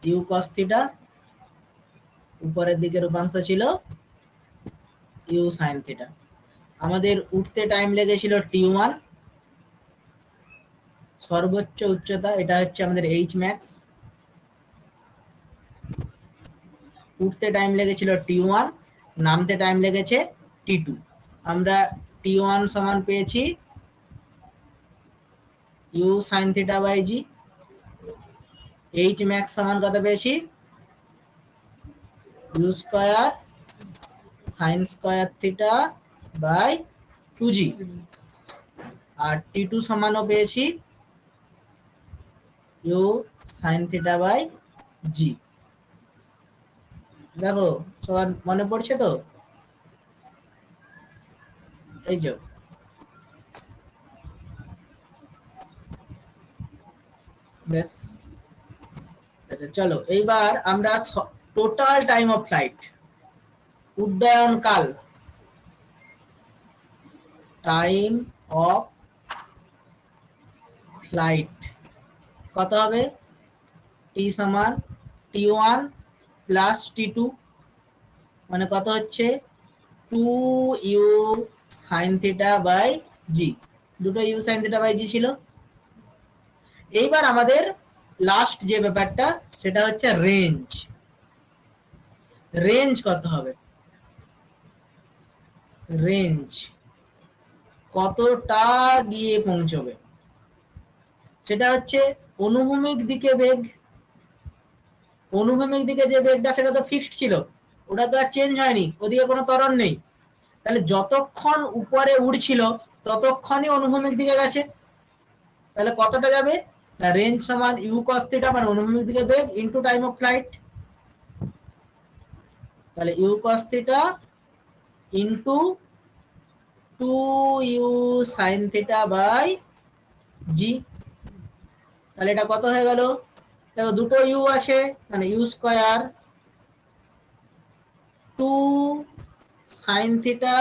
ইউ cos থিটা, উপরের দিকের উপাংশ ছিল ইউ sin থিটা। আমাদের উঠতে টাইম লেগেছিল t1, সর্বোচ্চ উচ্চতা এটা হচ্ছে আমাদের এইচ ম্যাক্স, উঠতে টাইম লেগেছিল t1, নামতে টাইম লেগেছে t2। আমরা t1 সমান পেয়েছি u sin theta by g, H max সমান কত পেয়েছি? U square sine square theta by 2g, আর t2 সমানও পেয়েছি u sine theta by g. দেখো সবার মনে পড়ছে তো? এই যে বেশ। আচ্ছা চলো এইবার আমরা টোটাল টাইম অফ ফ্লাইট, উড্ডয়ন কাল, টাইম অফ ফ্লাইট কত হবে? টি সমান t1 প্লাস t2 মানে কত হচ্ছে? 2u sin থিটা বাই জি, দুটো u sin থিটা বাই জি ছিল। এইবার আমাদের লাস্ট যে ব্যাপারটা সেটা হচ্ছে রেঞ্জ। রেঞ্জ কত হবে? রেঞ্জ কতটা গিয়ে পৌঁছবে সেটা হচ্ছে অনুভূমিক দিকে বেগ, অনুভূমিক দিকে যে বেগটা সেটা তো ফিক্সড ছিল, ওটা তো আর চেঞ্জ হয়নি, ওদিকে কোনো ত্বরণ নেই। তাহলে যতক্ষণ উপরে উড়ছিল ততক্ষণই অনুভূমিক দিকে গেছে, তাহলে কতটা যাবে? রেঞ্জ সমান ইউ কস থিটা মানে অনুভূমিক দিকে বেগ ইনটু টাইম অফ ফ্লাইট, তাহলে u cos theta into 2u sin theta by g. তাহলে এটা কত হয়ে গেল? দেখো দুটো ইউ আছে মানে u square 2 sin theta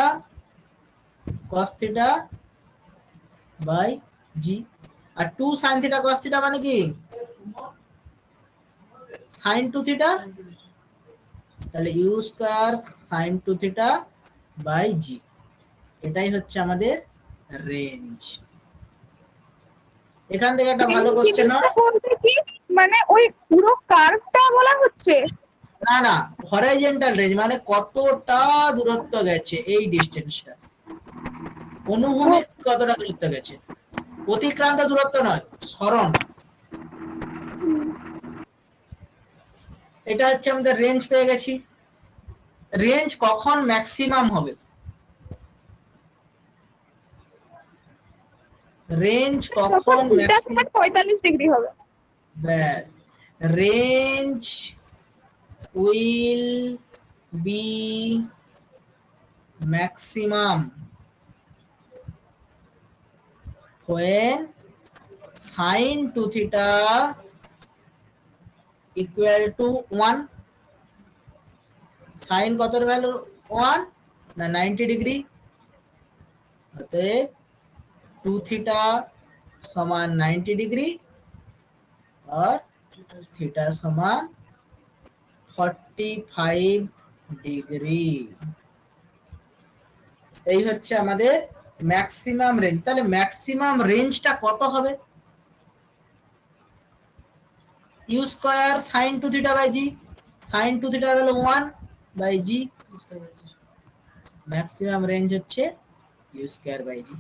cos theta by g. আর 2 sin থিটা cos থিটা মানে কি sin 2 থিটা, তাহলে u square sin 2 theta by g. এটাই হচ্ছে আমাদের রেঞ্জ। এখান থেকে একটা ভালো কোশ্চেন হয়। বলতে কি মানে ওই পুরো কার্ভটা বলা হচ্ছে? না না, হরাইজন্টাল রেঞ্জ মানে কতটা দূরত্ব গেছে এই ডিসটেন্সটা, অনুভূমিক কতটা দূরত্ব গেছে, অতিক্রান্ত দূরত্ব নয়, সরণ। এটা হচ্ছে আমাদের রেঞ্জ পেয়ে গেছি। রেঞ্জ কখন ম্যাক্সিমাম হবে? রেঞ্জ কখন ম্যাক্সিমাম? 45 ডিগ্রি হবে। ব্যাস, range will be maximum when sin 2 theta equal to 1, sin কতর value 1 না 90 ডিগ্রি, অতএব 2 থিটা সমান 90 ডিগ্রি আর থিটা সমান 45 ডিগ্রি। এই হচ্ছে আমাদের ম্যাক্সিমাম রেঞ্জ। তাহলে ম্যাক্সিমাম রেঞ্জটা কত হবে? U square sin 2 theta by g, sin 2 theta হলো 1 বাই জি, ম্যাক্সিমাম রেঞ্জ হচ্ছে ইউ স্কয়ার বাই জি।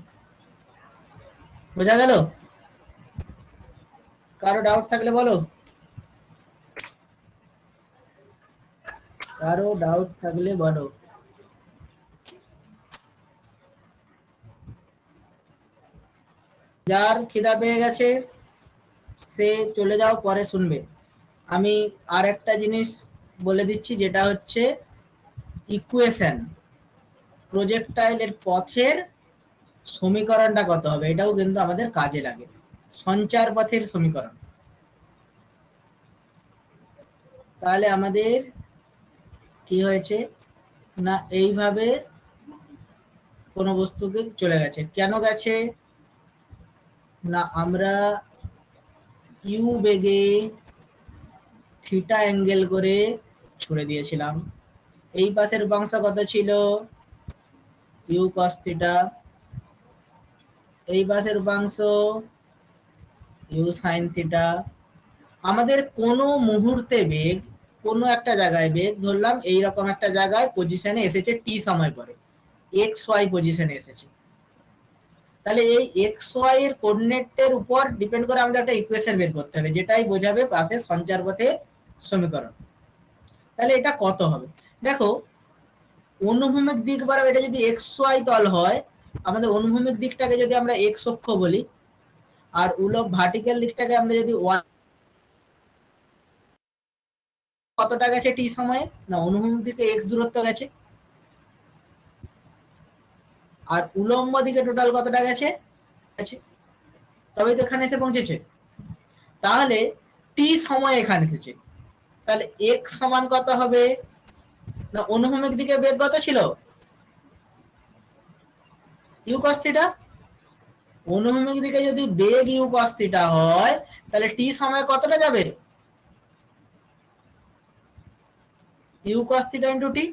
বোঝা গেল? কারো ডাউট থাকলে বলো, কারো ডাউট থাকলে বলো। যার খিদা পেয়ে গেছে সে চলে যাও, পরে শুনবে। আমি আর একটা জিনিস বলে দিচ্ছি, যেটা হচ্ছে ইকুয়েশন, প্রজেক্টাইলের পথের সমীকরণটা কত হবে, এটাও কিন্তু আমাদের কাজে লাগে। সঞ্চার পথের সমীকরণ। তাহলে আমাদের কি হয়েছে না, এইভাবে কোনো বস্তুকে চলে গেছে, কেন গেছে না, আমরা ইউ বেগে থিটা অ্যাঙ্গেল করে ছুড়ে দিয়েছিলাম। এই পাশের উপাংশ কত ছিল? U cos theta. এই পাশের উপাংশ ইউ সাইন থিটা। আমাদের কোনো মুহূর্তে বেগ, কোনো একটা জায়গায় বেগ ধরলাম এইরকম একটা জায়গায় পজিশনে এসেছে টি সময় পরে, এক্স ওয়াই পজিশনে এসেছে। তাহলে এই এক্স ওয়াই এর কোঅর্ডিনেটের উপর ডিপেন্ড করে আমাদের একটা ইকুয়েশন বের করতে হবে, যেটাই বোঝাবে পাশের সঞ্চার পথের সমীকরণ। তাহলে এটা কত হবে? দেখো, অনুভূমিক দিক বরাবর এটা যদি এক্স ওয়াই তল হয়, আমাদের অনুভূমিক দিকটাকে যদি আমরা এক্স অক্ষ বলি, আর উলম্ব ভার্টিক্যাল দিকটাকে আমরা যদি ওয়াই, কতটা গেছে টি সময়ে না, অনুভূমিক দিকে এক্স দূরত্ব গেছে, আর উলম্ব দিকে টোটাল কতটা গেছে, তবে তো এখানে এসে পৌঁছেছে। তাহলে টি সময় এখানে এসেছে, তাহলে এক্স সমান কত হবে না, অনুভূমিক দিকে বেগ কত ছিল ইউ কস থিটা। অনুভূমিক দিকে যদি বেগ ইউ কস থিটা হয়, তাহলে টি সময় কতটা যাবে u cos theta into t.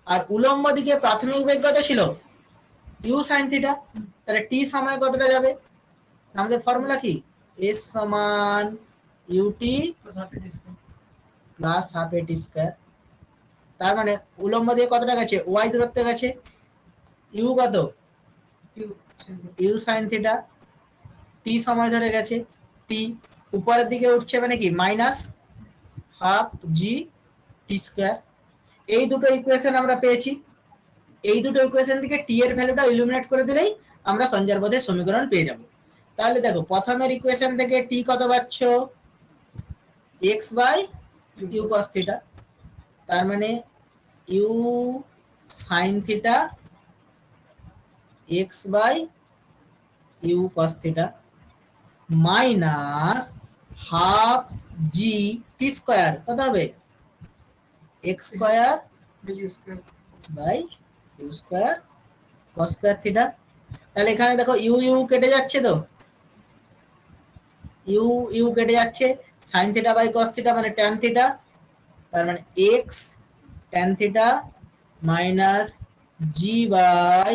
আর উলম্ব দিকে প্রাথমিক বেগ কত ছিল ইউ সাইন থিটা, তাহলে টি সময় কতটা যাবে? আমাদের ফর্মুলা কি, এস সমান ইউটি প্লাস হাফ এটি স্কয়ার। তার মানে উলম্ব দিয়ে কতটা গেছে, ওয়াই দূরত্ব গেছে, ইউ কত ইউ সাইন থিটা, টি সময় ধরে গেছে টি, উপরের দিকে উঠছে মানে কি minus half g t square. এই দুটো ইকুয়েশন আমরা পেয়েছি। এই দুটো ইকুয়েশন থেকে টি এর ভ্যালুটা ইলিমিনেট করে দিলেই আমরা সঞ্চার পথের সমীকরণ পেয়ে যাব। তাহলে দেখো প্রথমের ইকুয়েশন থেকে টি কত পাচ্ছ, x by u cos theta, তার মানে u sin theta x by u cos theta minus half g t square কত হবে, x square by u square cos square theta. তাহলে এখানে দেখো ইউ ইউ কেটে যাচ্ছে, তো ইউ ইউ কেটে যাচ্ছে, sin theta by cos theta মানে tan থিটা, তার মানে x tan theta minus g by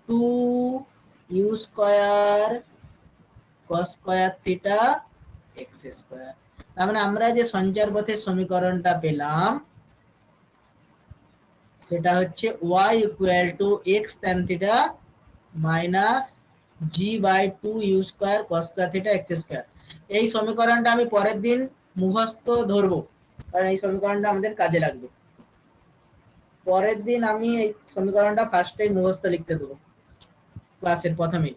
2 u square cos square theta x square. তার মানে আমরা যে সঞ্চার পথের সমীকরণটা পেলাম সেটা হচ্ছে y equal to x tan theta minus g by 2 u square cos square theta x square. এই সমীকরণটা আমি পরের দিন মুখস্থ ধরবো, কারণ এই সমীকরণটা আমাদের কাজে লাগবে। পরের দিন আমি এই সমীকরণটা ফার্স্টেই মুখস্থ লিখতে দেবো ক্লাসের প্রথমেই।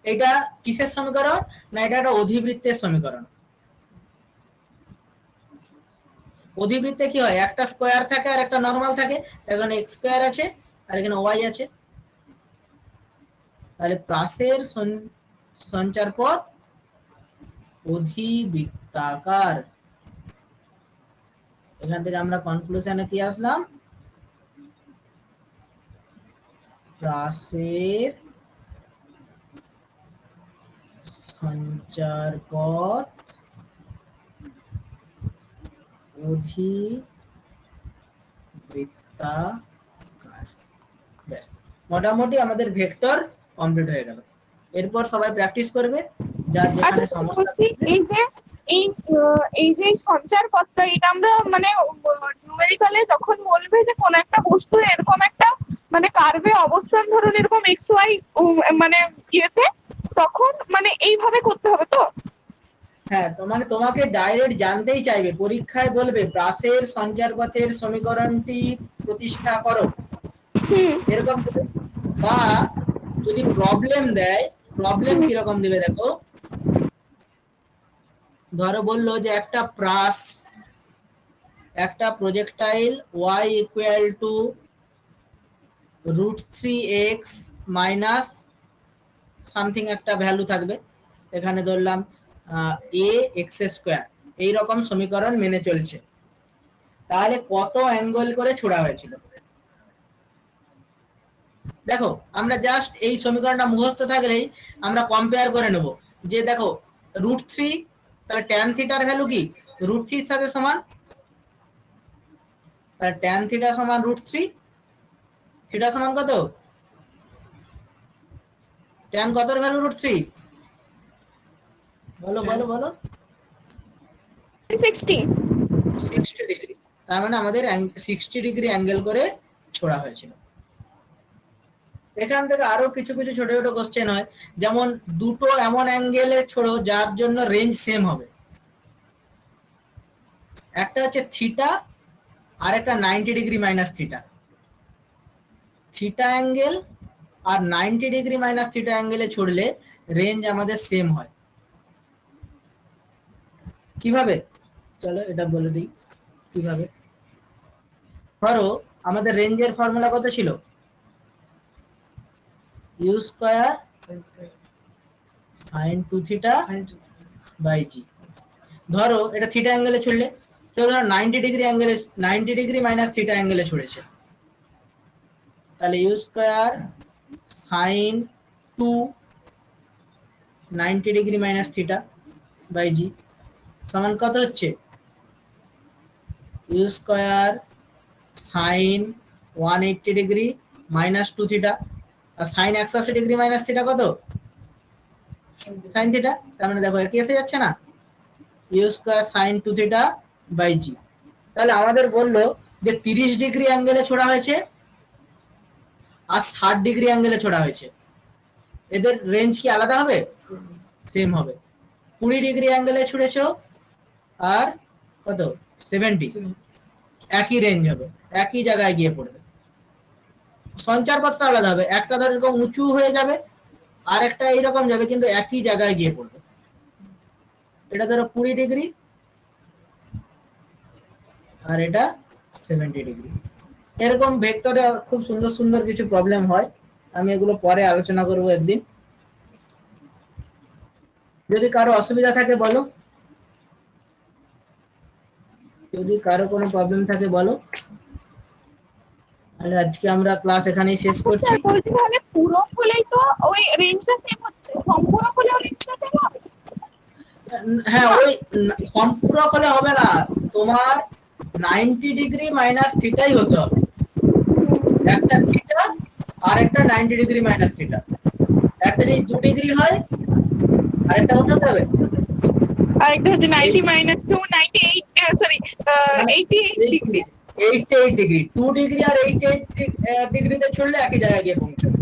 এটা কিসের সমীকরণ, না এটা একটা অধিবৃত্তের সমীকরণ। অধিবৃত্তে কি হয়, একটা স্কয়ার থাকে আর একটা নরমাল থাকে, এখানে x স্কয়ার আছে আর এখানে y আছে, তাহলে প্রাসের সঞ্চার পথ অধিবৃত্তাকার। এখান থেকে আমরা কনক্লুশনে কি আসলাম, প্রাসের সঞ্চার পথ অধিবৃত্তাকার। ব্যাস, মোটামুটি আমাদের ভেক্টর কমপ্লিট হয়ে গেল। এরপর সবাই প্র্যাকটিস করবে, যার আচ্ছা যেখানে সমস্যা বলছি, থাকবে। এই যে সঞ্চার পথটা, এটা আমরা মানে নিউমেরিক্যালে যখন বলবে যে কোন একটা বস্তু এরকম একটা মানে কার্ভে অবস্থান, ধরুন এরকম এক্স ওয়াই মানে ইয়েতে, তখন মানে এইভাবে করতে হবে তো? হ্যাঁ, তো মানে তোমাকে ডাইরেক্ট জানতেই চাইবে, পরীক্ষায় বলবে প্রাসের সঞ্চার পথের সমীকরণটি প্রতিষ্ঠা করো, এরকম দেবে। বা যদি প্রবলেম দেয়, প্রবলেম কিরকম দিবে দেখো, ধরো বললো যে একটা প্রাস, একটা projectile y equal two √3x minus something একটা ভ্যালু থাকবে, এখানে ধরলাম a x স্কয়ার, এইরকম সমীকরণ মেনে চলছে, তাহলে কত অ্যাঙ্গেল করে ছোড়া হয়েছিল। দেখো আমরা জাস্ট এই সমীকরণটা মুখস্থ থাকলেই আমরা কম্পেয়ার করে নেব, যে দেখো √3, তাহলে tan থিটার ভ্যালু কি √3 এর সাথে সমান, তাহলে tan থিটা সমান √3, থিটা সমান কত, tan কতর ভ্যালু √3, বলো বলো বলো, 60। 60 ডিগ্রি। তার মানে আমাদের 60 ডিগ্রি অ্যাঙ্গেল করে ছোড়া হয়েছিল। এখান থেকে আরো কিছু কিছু ছোট ছোট কোশ্চেন হয়, যেমন দুটো এমন অ্যাঙ্গেলে ছোড়ো যার জন্য রেঞ্জ সেম হবে, একটা হচ্ছে থিটা আর একটা 90 degree minus theta, theta angle আর 90 ডিগ্রি মাইনাস থিটা অ্যাঙ্গেলে ছড়লে রেঞ্জ আমাদের সেম হয়। কিভাবে, চলো এটা বলে দিই কিভাবে। ধরো আমাদের রেঞ্জের ফর্মুলা কত ছিল, u square sin 2 theta by g. ধরো এটা থিটা অ্যাঙ্গেলে ছড়লে, তো ধরো 90 ডিগ্রি অ্যাঙ্গেলে, 90 ডিগ্রি মাইনাস থিটা অ্যাঙ্গেলে ছড়েছে, তাহলে u square sin 2 90 degree minus theta by g সমান কত হচ্ছে, u square sin 180 degree minus 2 theta, আর sin 180 ডিগ্রি মাইনাস থিটা কত, sin থিটা। তার মানে দেখো একই এসে যাচ্ছে না, u square sin 2 theta by g. তাহলে আমাদের বললো যে 30 ডিগ্রি অ্যাঙ্গেলে ছোড়া হয়েছে আর 60 ডিগ্রি অ্যাঙ্গেলে ছোড়া হয়েছে, এদের রেঞ্জ কি আলাদা হবে, সেম হবে। 20 ডিগ্রি অ্যাঙ্গেলে ছুড়েছো আর কত 70, একই রেঞ্জ হবে, একই জায়গায় গিয়ে পড়বে। সঞ্চার পথটা আলাদা হবে, একটা ধর এরকম উঁচু হয়ে যাবে আর একটা এইরকম যাবে কিন্তু একই জায়গায় গিয়ে পড়বে। এটা ধরো 20 ডিগ্রি আর এটা 70 ডিগ্রি। এরকম ভেক্টরে খুব সুন্দর সুন্দর কিছু প্রবলেম হয়, আমি এগুলো পরে আলোচনা করব একদিন। যদি কারো অসুবিধা থাকে বলো, যদি কারো কোনো প্রবলেম থাকে বলো, তাহলে আজকে আমরা ক্লাস এখানেই শেষ করছি। স্যার বলছি তাহলে পূরক হলেই তো ওই রেঞ্জটা সেম হচ্ছে, সম্পূরক হলেও রেঞ্জটা সেম হবে? হ্যাঁ, ওই সম্পূরক হলে হবে না, তোমার 90 ডিগ্রি মাইনাস থিটাই হতে হবে। একটা থিটা আর একটা 90 ডিগ্রি মাইনাস থিটা, একটা যদি 2 ডিগ্রি হয় আর একটা কত হবে? আরেকটা হচ্ছে 90 মাইনাস 2 98 সরি 88 ডিগ্রি। 88 ডিগ্রি, 2 ডিগ্রি আর 88 ডিগ্রিতে চললে একই জায়গায় গিয়ে পৌঁছবে।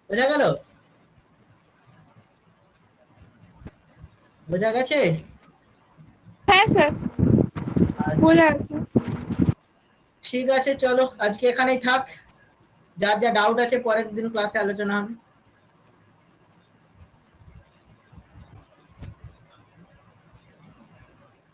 বোঝা গেল? বোঝা গেছে? হ্যাঁ স্যার আচ্ছা, বোঝা গেছে। ঠিক আছে, চলো আজকে এখানেই থাক। যার যা ডাউট আছে পরের দিন ক্লাসে আলোচনা হবে।